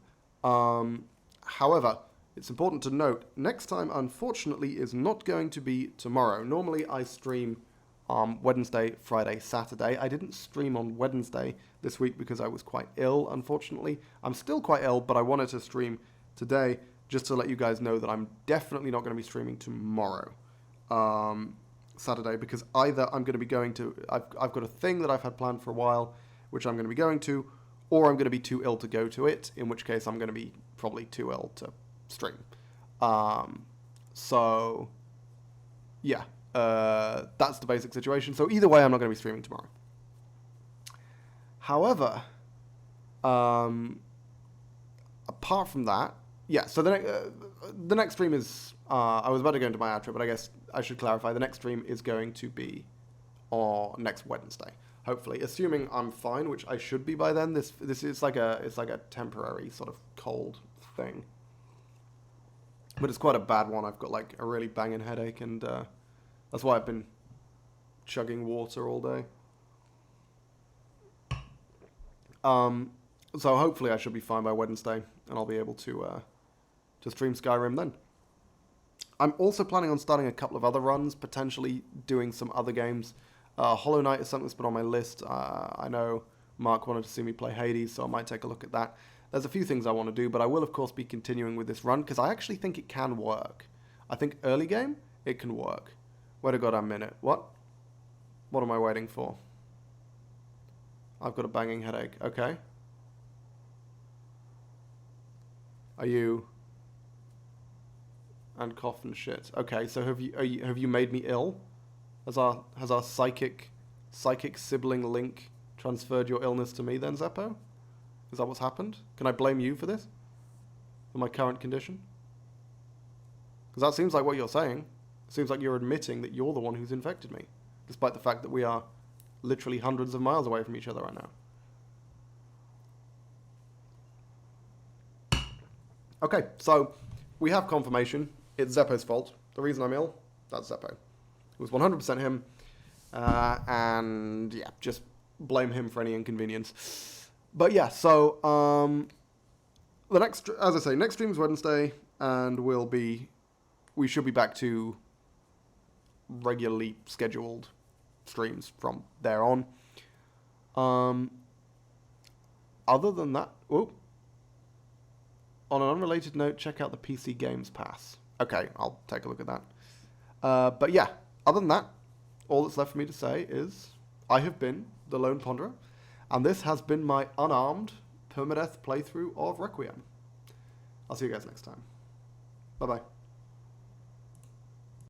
However, it's important to note, next time, unfortunately, is not going to be tomorrow. Normally, I stream Wednesday, Friday, Saturday. I didn't stream on Wednesday this week because I was quite ill, unfortunately. I'm still quite ill, but I wanted to stream today just to let you guys know that I'm definitely not going to be streaming tomorrow, Saturday, because either I'm going to be going to... I've got a thing that I've had planned for a while, which I'm going to be going to, or I'm going to be too ill to go to it, in which case I'm going to be probably too ill to stream. So, yeah, that's the basic situation. So either way, I'm not going to be streaming tomorrow. However, apart from that, yeah, so the next stream is, I was about to go into my outro, but I guess I should clarify, the next stream is going to be on next Wednesday, hopefully, assuming I'm fine, which I should be by then. This is like a temporary sort of cold thing, but it's quite a bad one. I've got like a really banging headache, and that's why I've been chugging water all day. So hopefully I should be fine by Wednesday, and I'll be able to stream Skyrim then. I'm also planning on starting a couple of other runs, potentially doing some other games. Hollow Knight is something that's been on my list. I know Mark wanted to see me play Hades, so I might take a look at that. There's a few things I want to do, but I will, of course, be continuing with this run, because I actually think it can work. I think early game, it can work. Wait a goddamn minute. What? What am I waiting for? I've got a banging headache. Okay. Are you... and cough and shit. Okay, so have you made me ill? Has our psychic sibling link transferred your illness to me then, Zeppo? Is that what's happened? Can I blame you for this? For my current condition? Because that seems like what you're saying. It seems like you're admitting that you're the one who's infected me, despite the fact that we are literally hundreds of miles away from each other right now. Okay, so we have confirmation. It's Zeppo's fault. The reason I'm ill, that's Zeppo. It was 100% him. And yeah, just blame him for any inconvenience. But yeah, so the next, as I say, next stream is Wednesday, and we should be back to regularly scheduled streams from there on. Other than that, on an unrelated note, check out the PC Games Pass. Okay, I'll take a look at that. But yeah, other than that, all that's left for me to say is I have been the Lone Ponderer, and this has been my unarmed permadeath playthrough of Requiem. I'll see you guys next time. Bye-bye.